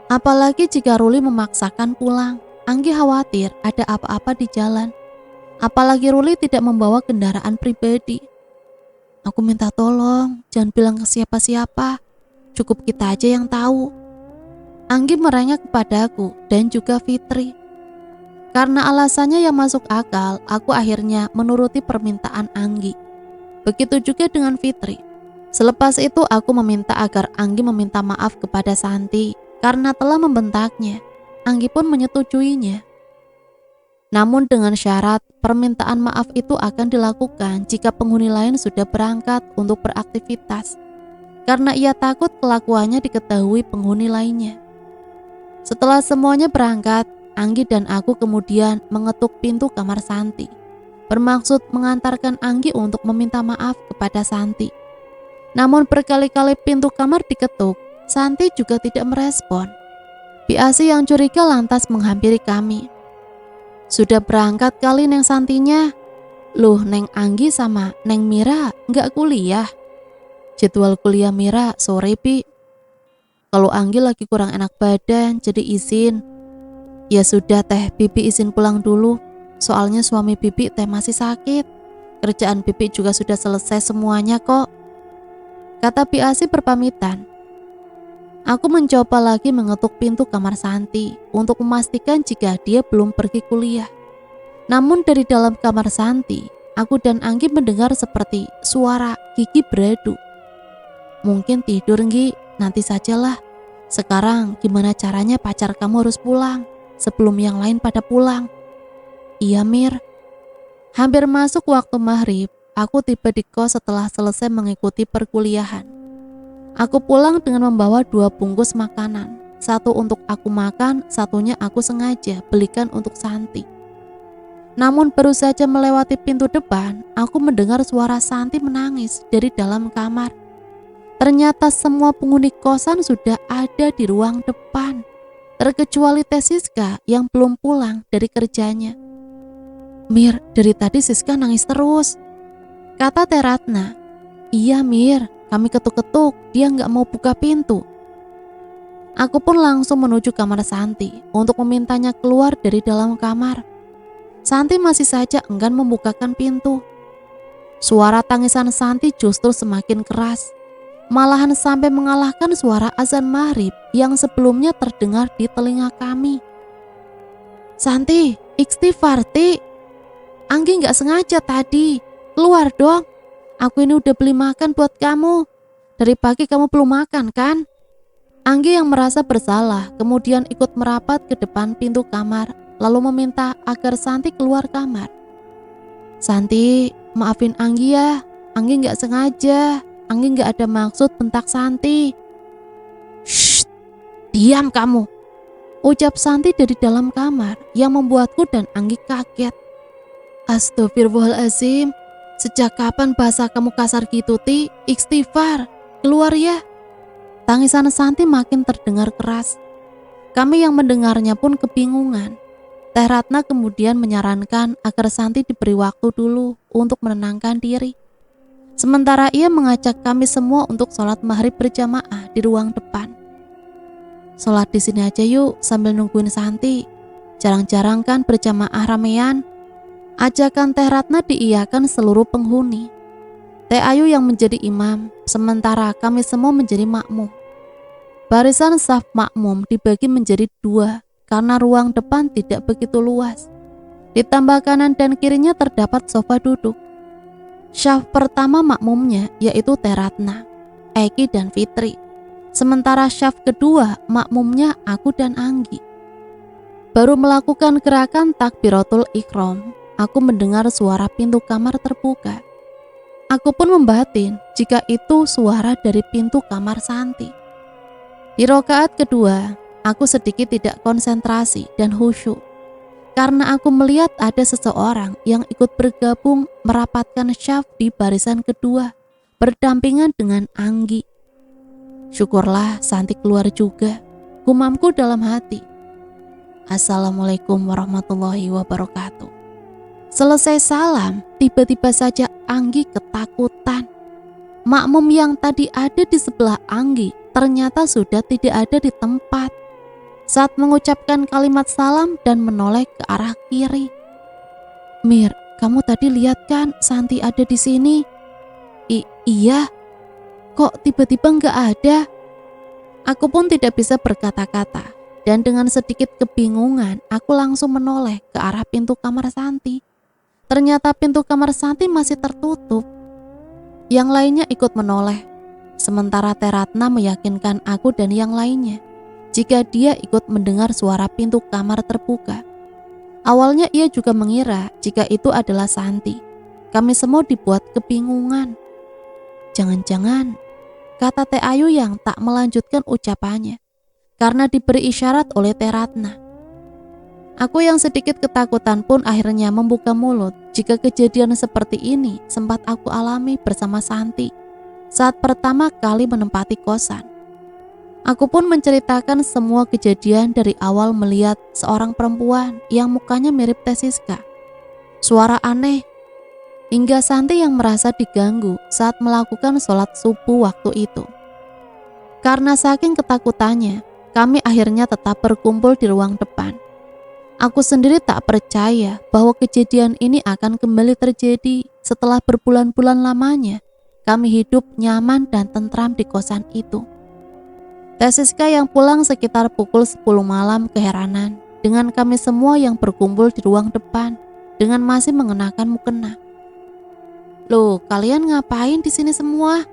Apalagi jika Ruli memaksakan pulang. Anggi khawatir ada apa-apa di jalan. Apalagi Ruli tidak membawa kendaraan pribadi. "Aku minta tolong, jangan bilang ke siapa-siapa. Cukup kita aja yang tahu." Anggi merengek kepadaku dan juga Fitri. Karena alasannya yang masuk akal, aku akhirnya menuruti permintaan Anggi. Begitu juga dengan Fitri. Selepas itu aku meminta agar Anggi meminta maaf kepada Santi karena telah membentaknya. Anggi pun menyetujuinya. Namun dengan syarat permintaan maaf itu akan dilakukan jika penghuni lain sudah berangkat untuk beraktivitas. Karena ia takut kelakuannya diketahui penghuni lainnya. Setelah semuanya berangkat, Anggi dan aku kemudian mengetuk pintu kamar Santi, bermaksud mengantarkan Anggi untuk meminta maaf kepada Santi. Namun berkali-kali pintu kamar diketuk, Santi juga tidak merespon. Biasi yang curiga lantas menghampiri kami. Sudah berangkat kali Neng Santinya? Loh, Neng Anggi sama Neng Mira nggak kuliah? Jadwal kuliah Mira sore, Pi. Kalau Anggi lagi kurang enak badan, jadi izin. Ya sudah teh, Bibi izin pulang dulu. Soalnya suami Bibi teh masih sakit. Kerjaan Bibi juga sudah selesai semuanya kok, kata Biasi berpamitan. Aku mencoba lagi mengetuk pintu kamar Santi untuk memastikan jika dia belum pergi kuliah. Namun dari dalam kamar Santi, aku dan Anggi mendengar seperti suara gigi beradu. Mungkin tidur, Nggi, nanti sajalah. Sekarang gimana caranya pacar kamu harus pulang sebelum yang lain pada pulang? Iya, Mir. Hampir masuk waktu maghrib, aku tiba di kos setelah selesai mengikuti perkuliahan. Aku pulang dengan membawa 2 bungkus makanan. Satu untuk aku makan, satunya aku sengaja belikan untuk Santi. Namun baru saja melewati pintu depan, aku mendengar suara Santi menangis dari dalam kamar. Ternyata semua penghuni kosan sudah ada di ruang depan, terkecuali Teh Siska yang belum pulang dari kerjanya. Mir, dari tadi Siska nangis terus, kata Teh Ratna. Iya Mir, kami ketuk-ketuk, dia gak mau buka pintu. Aku pun langsung menuju kamar Santi untuk memintanya keluar dari dalam kamar. Santi masih saja enggan membukakan pintu. Suara tangisan Santi justru semakin keras, malahan sampai mengalahkan suara azan maghrib yang sebelumnya terdengar di telinga kami. Santi, istighfar, Ti. Anggi gak sengaja tadi, keluar dong. Aku ini udah beli makan buat kamu. Dari pagi kamu belum makan kan? Anggi yang merasa bersalah kemudian ikut merapat ke depan pintu kamar lalu meminta agar Santi keluar kamar. Santi, maafin Anggi ya. Anggi gak sengaja. Anggi gak ada maksud bentak Santi. Shh, diam kamu, ucap Santi dari dalam kamar yang membuatku dan Anggi kaget. Astagfirullahaladzim, sejak kapan bahasa kamu kasar gitu, Ti? Istighfar, keluar ya. Tangisan Santi makin terdengar keras. Kami yang mendengarnya pun kebingungan. Teh Ratna kemudian menyarankan agar Santi diberi waktu dulu untuk menenangkan diri. Sementara ia mengajak kami semua untuk sholat maghrib berjamaah di ruang depan. Sholat di sini aja yuk sambil nungguin Santi. Jarang-jarang kan berjamaah ramean. Ajakan Teh Ratna diiyakan seluruh penghuni. Teh Ayu yang menjadi imam, sementara kami semua menjadi makmum. Barisan saf makmum dibagi menjadi 2 karena ruang depan tidak begitu luas. Ditambah kanan dan kirinya terdapat sofa duduk. Syaf pertama makmumnya yaitu Teh Ratna, Eki dan Fitri. Sementara syaf kedua makmumnya aku dan Anggi. Baru melakukan gerakan takbiratul ikhram, aku mendengar suara pintu kamar terbuka. Aku pun membatin jika itu suara dari pintu kamar Santi. Di rakaat kedua, aku sedikit tidak konsentrasi dan khusyuk. Karena aku melihat ada seseorang yang ikut bergabung merapatkan syaf di barisan kedua, berdampingan dengan Anggi. Syukurlah Santi keluar juga, gumamku dalam hati. Assalamualaikum warahmatullahi wabarakatuh. Selesai salam, tiba-tiba saja Anggi ketakutan. Makmum yang tadi ada di sebelah Anggi ternyata sudah tidak ada di tempat saat mengucapkan kalimat salam dan menoleh ke arah kiri. Mir, kamu tadi lihat kan Santi ada di sini? Iya. Kok tiba-tiba nggak ada? Aku pun tidak bisa berkata-kata, dan dengan sedikit kebingungan, aku langsung menoleh ke arah pintu kamar Santi. Ternyata pintu kamar Santi masih tertutup. Yang lainnya ikut menoleh, sementara Teratna meyakinkan aku dan yang lainnya jika dia ikut mendengar suara pintu kamar terbuka. Awalnya ia juga mengira jika itu adalah Santi. Kami semua dibuat kebingungan. Jangan-jangan, kata Teh Ayu yang tak melanjutkan ucapannya, karena diberi isyarat oleh Teratna. Aku yang sedikit ketakutan pun akhirnya membuka mulut jika kejadian seperti ini sempat aku alami bersama Santi saat pertama kali menempati kosan. Aku pun menceritakan semua kejadian dari awal melihat seorang perempuan yang mukanya mirip Teh Siska, suara aneh, hingga Santi yang merasa diganggu saat melakukan sholat subuh waktu itu. Karena saking ketakutannya, kami akhirnya tetap berkumpul di ruang depan. Aku sendiri tak percaya bahwa kejadian ini akan kembali terjadi setelah berbulan-bulan lamanya kami hidup nyaman dan tentram di kosan itu. Teh Siska yang pulang sekitar pukul 10 malam keheranan dengan kami semua yang berkumpul di ruang depan dengan masih mengenakan mukena. Loh, kalian ngapain di sini semua?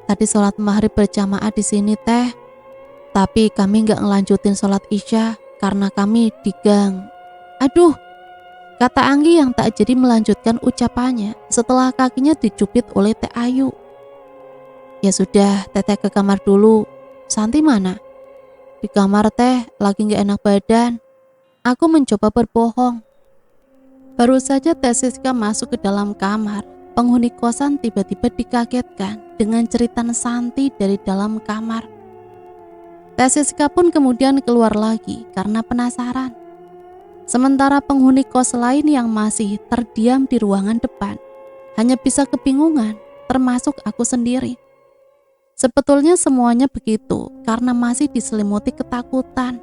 Tadi sholat maghrib berjamaah di sini Teh, tapi kami nggak ngelanjutin sholat isya karena kami di gang. Aduh, kata Anggi yang tak jadi melanjutkan ucapannya setelah kakinya dicubit oleh Teh Ayu. Ya sudah, Teteh ke kamar dulu. Santi mana? Di kamar Teh, lagi gak enak badan. Aku mencoba berbohong. Baru saja Teh Siska masuk ke dalam kamar, penghuni kosan tiba-tiba dikagetkan dengan cerita Santi dari dalam kamar. Teh Siska pun kemudian keluar lagi karena penasaran. Sementara penghuni kos lain yang masih terdiam di ruangan depan hanya bisa kebingungan, termasuk aku sendiri. Sebetulnya semuanya begitu karena masih diselimuti ketakutan.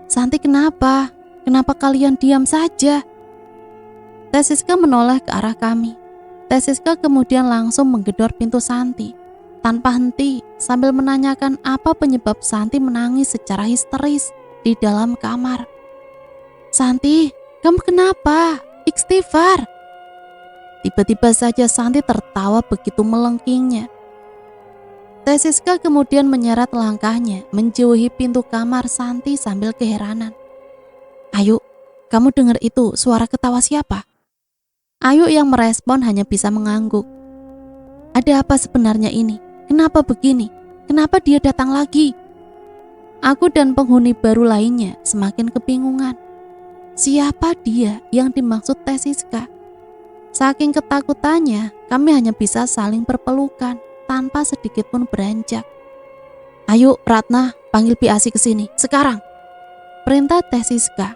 Santi kenapa? Kenapa kalian diam saja? Teh Siska menoleh ke arah kami. Teh Siska kemudian langsung menggedor pintu Santi tanpa henti sambil menanyakan apa penyebab Santi menangis secara histeris di dalam kamar. Santi, kamu kenapa? Istighfar. Tiba-tiba saja Santi tertawa begitu melengkingnya. Teh Siska kemudian menyeret langkahnya menjauhi pintu kamar Santi sambil keheranan. Ayu, kamu dengar itu suara ketawa siapa? Ayu yang merespon hanya bisa mengangguk. Ada apa sebenarnya ini? Kenapa begini? Kenapa dia datang lagi? Aku dan penghuni baru lainnya semakin kebingungan. Siapa dia yang dimaksud Teh Siska? Saking ketakutannya, kami hanya bisa saling berpelukan tanpa sedikit pun beranjak. Ayo Ratna, panggil Piasi ke sini sekarang. Perintah Teh Siska.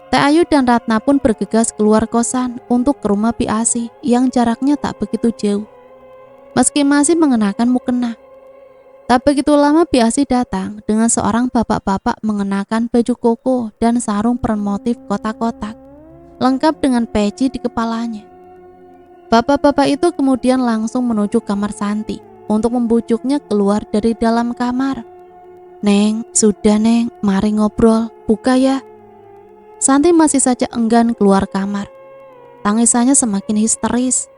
Teh Ayu dan Ratna pun bergegas keluar kosan untuk ke rumah Piasi yang jaraknya tak begitu jauh. Meski masih mengenakan mukena. Tak begitu lama Piasi datang dengan seorang bapak-bapak mengenakan baju koko dan sarung bermotif kotak-kotak, lengkap dengan peci di kepalanya. Bapak-bapak itu kemudian langsung menuju kamar Santi untuk membujuknya keluar dari dalam kamar. Neng, sudah Neng, mari ngobrol, buka ya. Santi masih saja enggan keluar kamar. Tangisannya semakin histeris.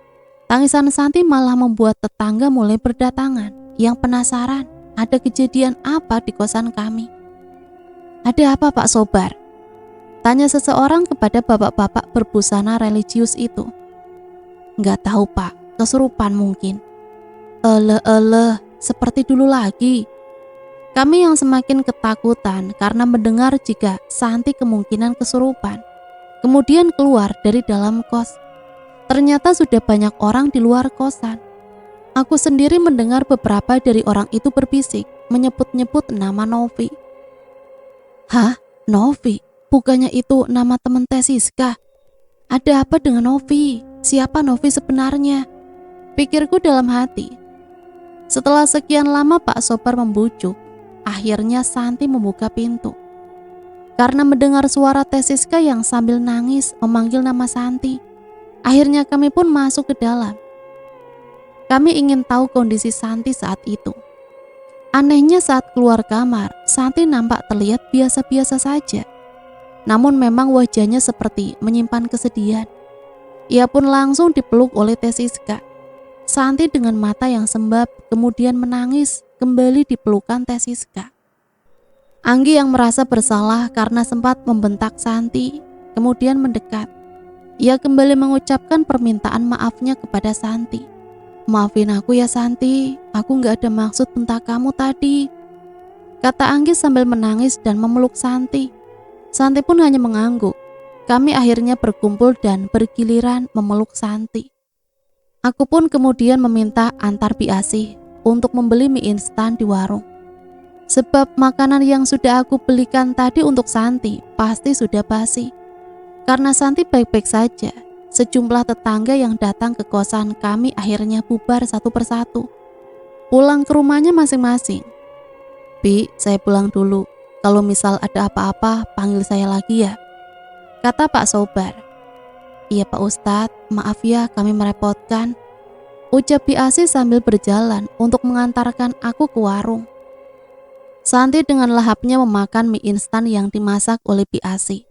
Tangisan Santi malah membuat tetangga mulai berdatangan yang penasaran ada kejadian apa di kosan kami. Ada apa Pak Sobar? Tanya seseorang kepada bapak-bapak berbusana religius itu. Nggak tahu Pak, kesurupan mungkin. Seperti dulu lagi. Kami yang semakin ketakutan karena mendengar jika Santi kemungkinan kesurupan, kemudian keluar dari dalam kos. Ternyata sudah banyak orang di luar kosan. Aku sendiri mendengar beberapa dari orang itu berbisik, menyebut-nyebut nama Novi. Hah? Novi? Bukannya itu nama teman Teh Siska? Ada apa dengan Novi? Siapa Novi sebenarnya? Pikirku dalam hati. Setelah sekian lama Pak Sobar membujuk, akhirnya Santi membuka pintu. Karena mendengar suara Teh Siska yang sambil nangis memanggil nama Santi, akhirnya kami pun masuk ke dalam. Kami ingin tahu kondisi Santi saat itu. Anehnya saat keluar kamar, Santi nampak terlihat biasa-biasa saja. Namun memang wajahnya seperti menyimpan kesedihan. Ia pun langsung dipeluk oleh Teh Siska. Santi dengan mata yang sembab kemudian menangis kembali di pelukan Teh Siska. Anggi yang merasa bersalah karena sempat membentak Santi, kemudian mendekat. Ia kembali mengucapkan permintaan maafnya kepada Santi. "Maafin aku ya Santi, aku gak ada maksud bentak kamu tadi," kata Anggi sambil menangis dan memeluk Santi. Santi pun hanya mengangguk. Kami akhirnya berkumpul dan bergiliran memeluk Santi. Aku pun kemudian meminta antar Biasi untuk membeli mie instan di warung. Sebab makanan yang sudah aku belikan tadi untuk Santi pasti sudah basi. Karena Santi baik-baik saja, sejumlah tetangga yang datang ke kosan kami akhirnya bubar satu persatu, pulang ke rumahnya masing-masing. "Bi, saya pulang dulu. Kalau misal ada apa-apa, panggil saya lagi ya," kata Pak Sobar. "Iya Pak Ustadz, maaf ya kami merepotkan," ucap Biasi sambil berjalan untuk mengantarkan aku ke warung. Santi dengan lahapnya memakan mie instan yang dimasak oleh Biasi.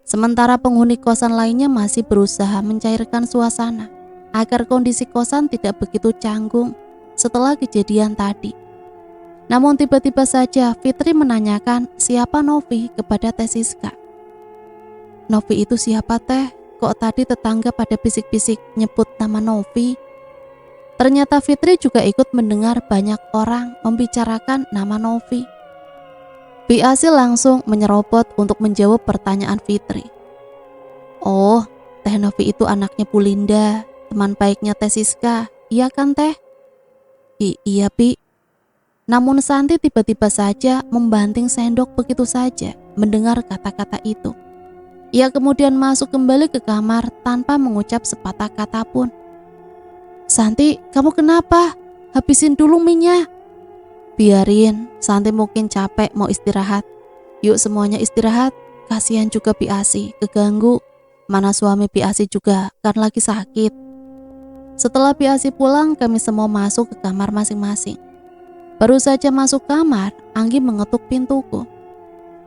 Sementara penghuni kosan lainnya masih berusaha mencairkan suasana agar kondisi kosan tidak begitu canggung setelah kejadian tadi. Namun tiba-tiba saja Fitri menanyakan siapa Novi kepada Teh Siska. "Novi itu siapa Teh? Kok tadi tetangga pada bisik-bisik nyebut nama Novi?" Ternyata Fitri juga ikut mendengar banyak orang membicarakan nama Novi. Biasi langsung menyerobot untuk menjawab pertanyaan Fitri. "Oh, Teh Novi itu anaknya Bu Linda, teman baiknya Teh Siska, iya kan Teh?" Iya Pi." Namun Santi tiba-tiba saja membanting sendok begitu saja mendengar kata-kata itu. Ia kemudian masuk kembali ke kamar tanpa mengucap sepatah kata pun. "Santi, kamu kenapa? Habisin dulu mie-nya." "Biarin, Santi mungkin capek mau istirahat. Yuk semuanya istirahat, kasihan juga Biasi, keganggu. Mana suami Biasi juga kan lagi sakit." Setelah Biasi pulang, kami semua masuk ke kamar masing-masing. Baru saja masuk kamar, Anggi mengetuk pintuku.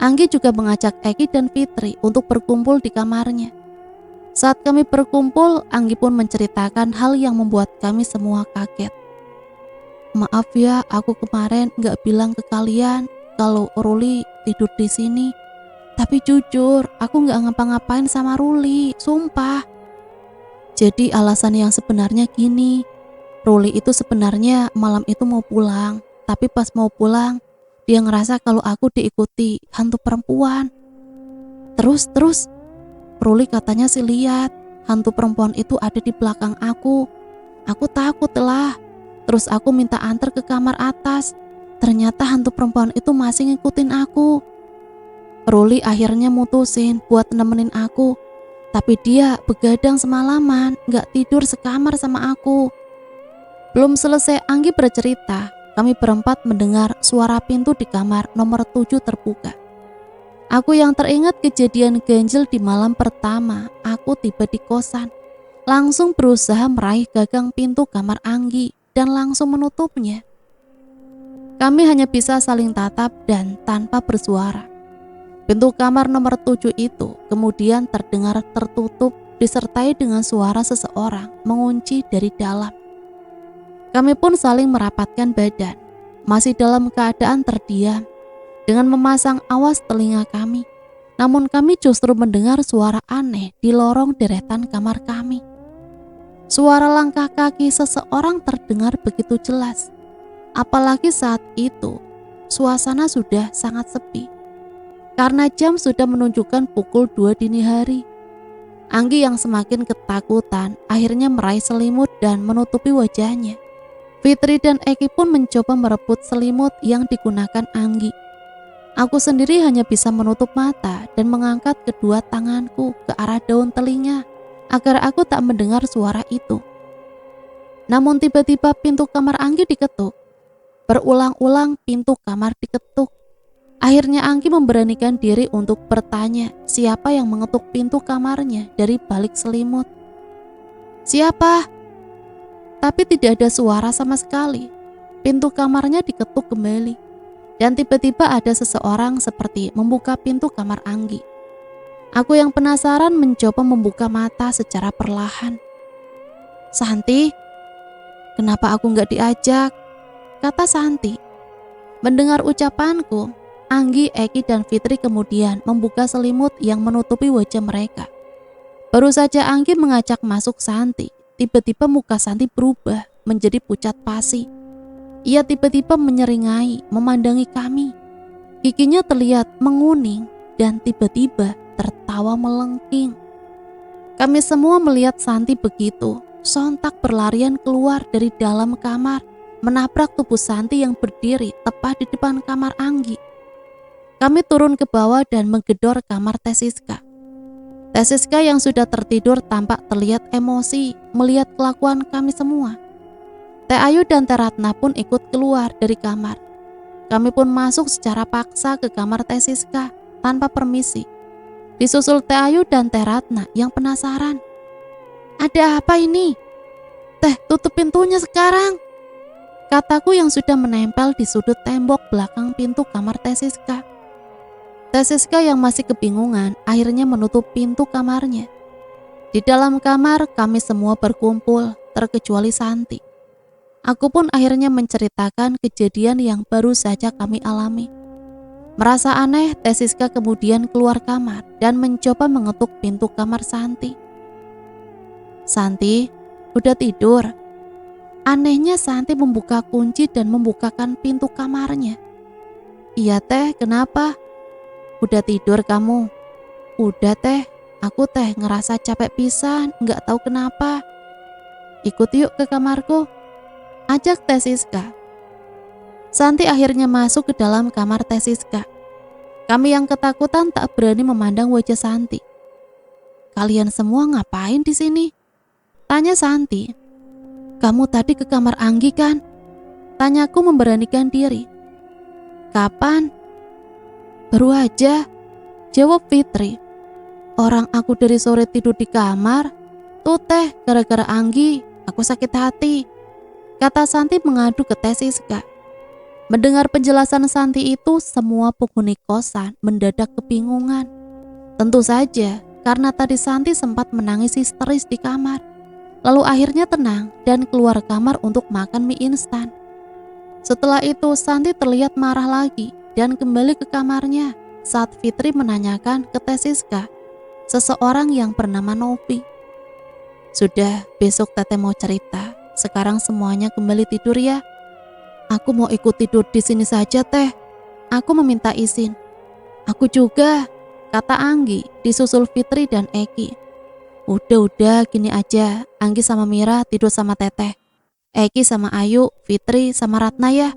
Anggi juga mengajak Eki dan Fitri untuk berkumpul di kamarnya. Saat kami berkumpul, Anggi pun menceritakan hal yang membuat kami semua kaget. "Maaf ya, aku kemarin gak bilang ke kalian kalau Ruli tidur di sini. Tapi jujur, aku gak ngapa-ngapain sama Ruli, sumpah. Jadi alasan yang sebenarnya gini, Ruli itu sebenarnya malam itu mau pulang, tapi pas mau pulang, dia ngerasa kalau aku diikuti hantu perempuan. Terus, Ruli katanya sih lihat hantu perempuan itu ada di belakang aku. Aku takut lah. Terus aku minta antar ke kamar atas. Ternyata hantu perempuan itu masih ngikutin aku. Ruli akhirnya mutusin buat nemenin aku. Tapi dia begadang semalaman, gak tidur sekamar sama aku." Belum selesai Anggi bercerita, kami berempat mendengar suara pintu di kamar nomor 7 terbuka. Aku yang teringat kejadian ganjil di malam pertama aku tiba di kosan, langsung berusaha meraih gagang pintu kamar Anggi dan langsung menutupnya. Kami hanya bisa saling tatap dan tanpa bersuara. Pintu kamar nomor 7 itu kemudian terdengar tertutup disertai dengan suara seseorang mengunci dari dalam. Kami pun saling merapatkan badan, masih dalam keadaan terdiam, dengan memasang awas telinga kami. Namun kami justru mendengar suara aneh di lorong deretan kamar kami. Suara langkah kaki seseorang terdengar begitu jelas. Apalagi saat itu, suasana sudah sangat sepi. Karena jam sudah menunjukkan pukul 2 dini hari. Anggi yang semakin ketakutan akhirnya meraih selimut dan menutupi wajahnya. Fitri dan Eki pun mencoba merebut selimut yang digunakan Anggi. Aku sendiri hanya bisa menutup mata dan mengangkat kedua tanganku ke arah daun telinga agar aku tak mendengar suara itu. Namun tiba-tiba pintu kamar Anggi diketuk. Berulang-ulang pintu kamar diketuk. Akhirnya Anggi memberanikan diri untuk bertanya siapa yang mengetuk pintu kamarnya dari balik selimut. "Siapa?" Tapi tidak ada suara sama sekali. pintu kamarnya diketuk kembali. Dan tiba-tiba ada seseorang seperti membuka pintu kamar Anggi. Aku yang penasaran mencoba membuka mata secara perlahan. "Santi, kenapa aku nggak diajak?" kata Santi. Mendengar ucapanku, Anggi, Eki, dan Fitri kemudian membuka selimut yang menutupi wajah mereka. Baru saja Anggi mengajak masuk Santi, tiba-tiba muka Santi berubah menjadi pucat pasi. Ia tiba-tiba menyeringai, memandangi kami. Giginya terlihat menguning dan tiba-tiba tertawa melengking. Kami semua melihat Santi begitu, sontak berlarian keluar dari dalam kamar, menabrak tubuh Santi yang berdiri tepat di depan kamar Anggi. Kami turun ke bawah dan menggedor kamar Teh Siska. Teh Siska yang sudah tertidur tampak terlihat emosi melihat kelakuan kami semua. Teh Ayu dan Teh Ratna pun ikut keluar dari kamar. Kami pun masuk secara paksa ke kamar Teh Siska tanpa permisi. Disusul Teh Ayu dan Teh Ratna yang penasaran. "Ada apa ini? Teh, tutup pintunya sekarang," kataku yang sudah menempel di sudut tembok belakang pintu kamar Teh Siska. Teh Siska yang masih kebingungan akhirnya menutup pintu kamarnya. Di dalam kamar kami semua berkumpul, terkecuali Santi. Aku pun akhirnya menceritakan kejadian yang baru saja kami alami. Merasa aneh, Teh Siska kemudian keluar kamar dan mencoba mengetuk pintu kamar Santi. "Santi, udah tidur?" Anehnya Santi membuka kunci dan membukakan pintu kamarnya. "Iya Teh, kenapa?" "Udah tidur kamu?" "Udah Teh, aku Teh ngerasa capek pisan, gak tahu kenapa." "Ikut yuk ke kamarku," ajak Teh Siska. Santi akhirnya masuk ke dalam kamar Teh Siska. Kami yang ketakutan tak berani memandang wajah Santi. "Kalian semua ngapain di sini?" tanya Santi. "Kamu tadi ke kamar Anggi kan?" tanyaku memberanikan diri. "Kapan?" "Baru aja," jawab Fitri. "Orang aku dari sore tidur di kamar. Tuh Teh, gara-gara Anggi aku sakit hati," kata Santi mengadu ke Teh Siska. Mendengar penjelasan Santi itu, semua penghuni kosan mendadak kebingungan. Tentu saja, karena tadi Santi sempat menangis histeris di kamar. Lalu akhirnya tenang dan keluar kamar untuk makan mie instan. Setelah itu Santi terlihat marah lagi dan kembali ke kamarnya saat Fitri menanyakan ke Teh Siska, seseorang yang bernama Novi. "Sudah, besok Teteh mau cerita. Sekarang semuanya kembali tidur ya." "Aku mau ikut tidur di sini saja Teh. Aku meminta izin." "Aku juga," kata Anggi, disusul Fitri dan Eki. Udah, gini aja. Anggi sama Mira tidur sama Teteh. Eki sama Ayu, Fitri sama Ratna ya."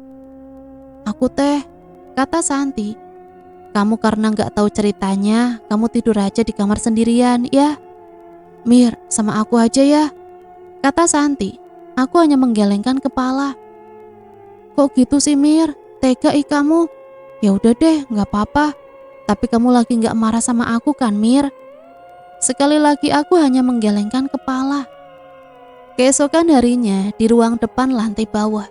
"Aku Teh," kata Santi. "Kamu karena gak tahu ceritanya, kamu tidur aja di kamar sendirian ya." "Mir, sama aku aja ya," kata Santi. Aku hanya menggelengkan kepala. "Kok gitu sih Mir? Tega kamu." "Ya udah deh, gak apa-apa. Tapi kamu lagi gak marah sama aku kan Mir?" Sekali lagi aku hanya menggelengkan kepala. Keesokan harinya di ruang depan lantai bawah,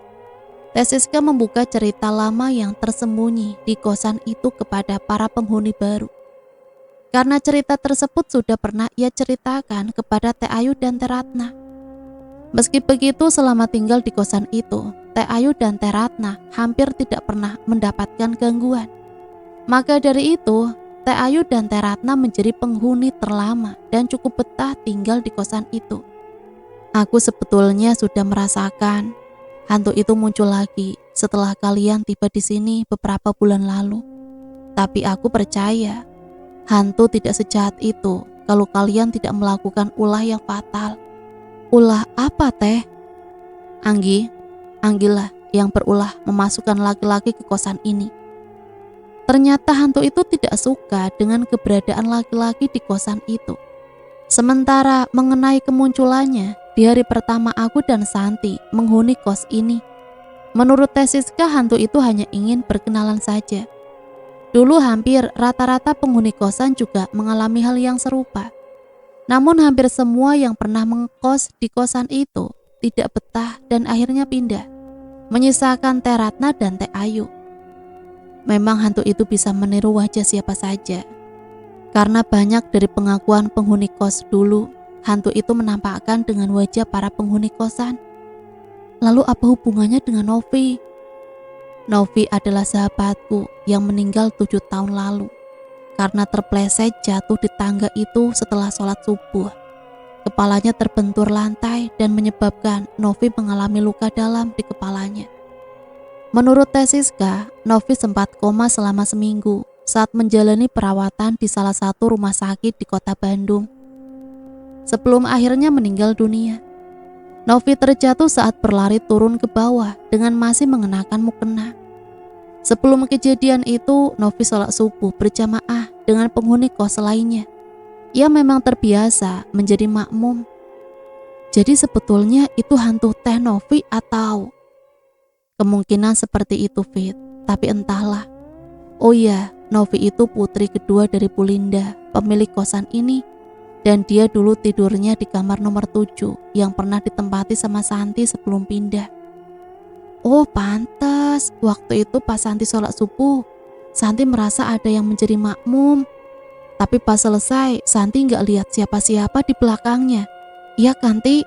Teh Siska membuka cerita lama yang tersembunyi di kosan itu kepada para penghuni baru. Karena cerita tersebut sudah pernah ia ceritakan kepada Teh Ayu dan Teh Ratna. Meski begitu, selama tinggal di kosan itu, Teh Ayu dan Teh Ratna hampir tidak pernah mendapatkan gangguan. Maka dari itu, Teh Ayu dan Teh Ratna menjadi penghuni terlama dan cukup betah tinggal di kosan itu. Aku sebetulnya sudah merasakan hantu itu muncul lagi setelah kalian tiba di sini beberapa bulan lalu. Tapi aku percaya hantu tidak sejahat itu kalau kalian tidak melakukan ulah yang fatal. "Ulah apa Teh?" Anggilah yang berulah memasukkan laki-laki ke kosan ini. Ternyata hantu itu tidak suka dengan keberadaan laki-laki di kosan itu. Sementara mengenai kemunculannya di hari pertama aku dan Santi menghuni kos ini, menurut Teh Siska hantu itu hanya ingin berkenalan saja. Dulu hampir rata-rata penghuni kosan juga mengalami hal yang serupa. Namun hampir semua yang pernah mengkos di kosan itu tidak betah dan akhirnya pindah. menyisakan Teh Ratna dan Teh Ayu. Memang hantu itu bisa meniru wajah siapa saja. Karena banyak dari pengakuan penghuni kos dulu, hantu itu menampakkan dengan wajah para penghuni kosan. Lalu apa hubungannya dengan Novi? Novi adalah sahabatku yang meninggal 7 tahun lalu karena terpleset jatuh di tangga itu setelah sholat subuh. Kepalanya terbentur lantai dan menyebabkan Novi mengalami luka dalam di kepalanya. Menurut Teh Siska, Novi sempat koma selama seminggu saat menjalani perawatan di salah satu rumah sakit di kota Bandung. Sebelum akhirnya meninggal dunia, Novi terjatuh saat berlari turun ke bawah dengan masih mengenakan mukena. Sebelum kejadian itu, Novi sholat subuh berjamaah dengan penghuni kos lainnya. Ia memang terbiasa menjadi makmum. Jadi sebetulnya itu hantu Teh Novi atau... Kemungkinan seperti itu, Fit. Tapi entahlah. Oh iya, Novi itu putri kedua dari Bu Linda, pemilik kosan ini. Dan dia dulu tidurnya di kamar nomor 7 yang pernah ditempati sama Santi sebelum pindah. Oh pantas, waktu itu pas Santi sholat subuh, Santi merasa ada yang menjadi makmum. Tapi pas selesai, Santi gak lihat siapa-siapa di belakangnya. Iya kan, Ti?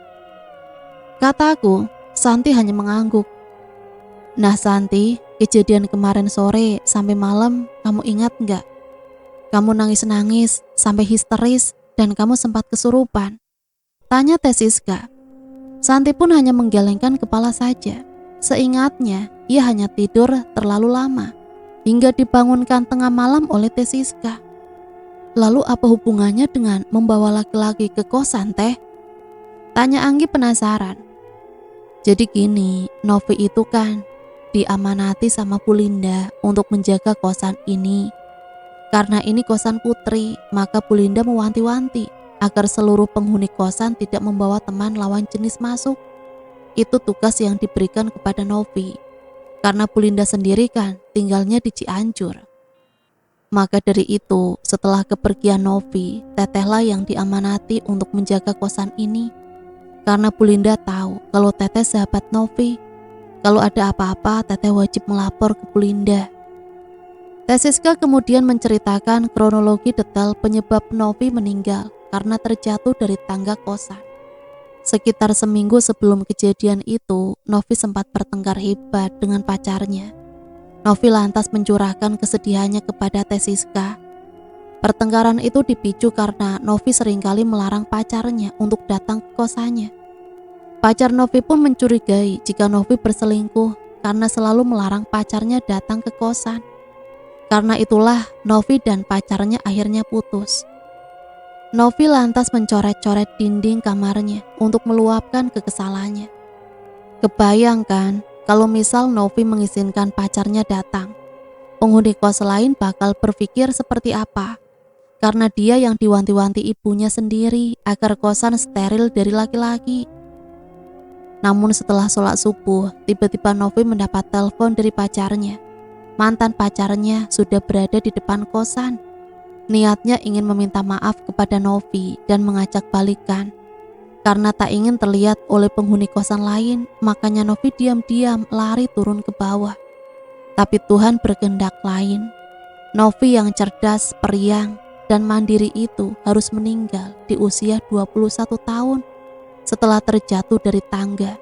Kataku, Santi hanya mengangguk. Nah Santi, kejadian kemarin sore sampai malam, kamu ingat gak? Kamu nangis-nangis sampai histeris dan kamu sempat kesurupan. Tanya Teh Siska. Santi pun hanya menggelengkan kepala saja. Seingatnya, ia hanya tidur terlalu lama hingga dibangunkan tengah malam oleh Teh Siska. Lalu apa hubungannya dengan membawa laki-laki ke kosan, Teh? Tanya Anggi penasaran. Jadi gini, Novi itu kan diamanati sama Bu Linda untuk menjaga kosan ini. Karena ini kosan putri, maka Bu Linda mewanti-wanti agar seluruh penghuni kosan tidak membawa teman lawan jenis masuk. Itu tugas yang diberikan kepada Novi. Karena Bu Linda sendiri kan tinggalnya di Cianjur. Maka dari itu, setelah kepergian Novi, Tetehlah yang diamanati untuk menjaga kosan ini. Karena Bu Linda tahu kalau Teteh sahabat Novi. Kalau ada apa-apa, Teteh wajib melapor ke Bu Linda. Teh Siska kemudian menceritakan kronologi detail penyebab Novi meninggal karena terjatuh dari tangga kosan. Sekitar seminggu sebelum kejadian itu, Novi sempat bertengkar hebat dengan pacarnya. Novi lantas mencurahkan kesedihannya kepada Teh Siska. Pertengkaran itu dipicu karena Novi seringkali melarang pacarnya untuk datang ke kosannya. Pacar Novi pun mencurigai jika Novi berselingkuh karena selalu melarang pacarnya datang ke kosan. Karena itulah Novi dan pacarnya akhirnya putus. Novi lantas mencoret-coret dinding kamarnya untuk meluapkan kekesalannya. Kebayangkan kalau misal Novi mengizinkan pacarnya datang, penghuni kos lain bakal berpikir seperti apa? Karena dia yang diwanti-wanti ibunya sendiri agar kosan steril dari laki-laki. Namun setelah sholat subuh, tiba-tiba Novi mendapat telepon dari pacarnya. Mantan pacarnya sudah berada di depan kosan. Niatnya ingin meminta maaf kepada Novi dan mengajak balikan. Karena tak ingin terlihat oleh penghuni kosan lain, makanya Novi diam-diam lari turun ke bawah. Tapi Tuhan berkehendak lain. Novi yang cerdas, periang, dan mandiri itu harus meninggal di usia 21 tahun setelah terjatuh dari tangga.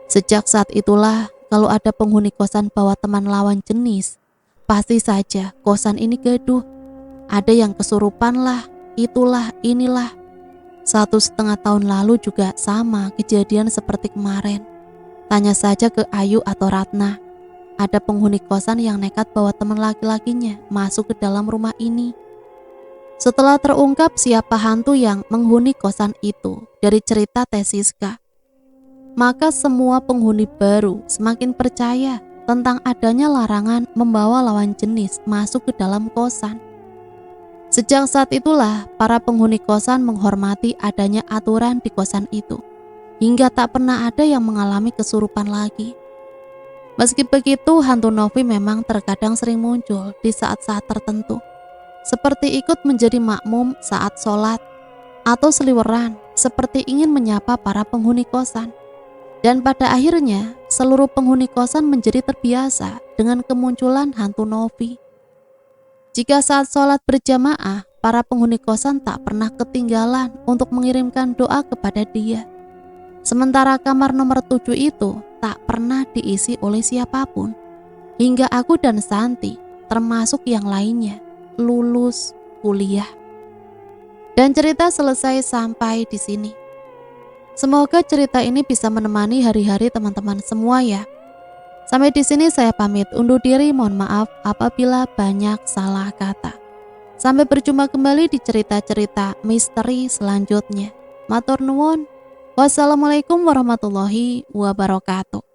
Sejak saat itulah, kalau ada penghuni kosan bawa teman lawan jenis, pasti saja kosan ini gaduh. Ada yang kesurupan lah, itulah, inilah. 1,5 tahun lalu juga sama kejadian seperti kemarin. Tanya saja ke Ayu atau Ratna. Ada penghuni kosan yang nekat bawa teman laki-lakinya masuk ke dalam rumah ini. Setelah terungkap siapa hantu yang menghuni kosan itu dari cerita Teh Siska, maka semua penghuni baru semakin percaya tentang adanya larangan membawa lawan jenis masuk ke dalam kosan. Sejak saat itulah para penghuni kosan menghormati adanya aturan di kosan itu, hingga tak pernah ada yang mengalami kesurupan lagi. Meski begitu, hantu Novi memang terkadang sering muncul di saat-saat tertentu, seperti ikut menjadi makmum saat sholat, atau seliweran seperti ingin menyapa para penghuni kosan. Dan pada akhirnya, seluruh penghuni kosan menjadi terbiasa dengan kemunculan hantu Novi. Jika saat sholat berjamaah, para penghuni kosan tak pernah ketinggalan untuk mengirimkan doa kepada dia. Sementara kamar nomor 7 itu tak pernah diisi oleh siapapun. Hingga aku dan Santi, termasuk yang lainnya, lulus kuliah. Dan cerita selesai sampai di sini. Semoga cerita ini bisa menemani hari-hari teman-teman semua ya. Sampai di sini saya pamit undur diri, mohon maaf apabila banyak salah kata. Sampai berjumpa kembali di cerita-cerita misteri selanjutnya. Matur nuwun. Wassalamualaikum warahmatullahi wabarakatuh.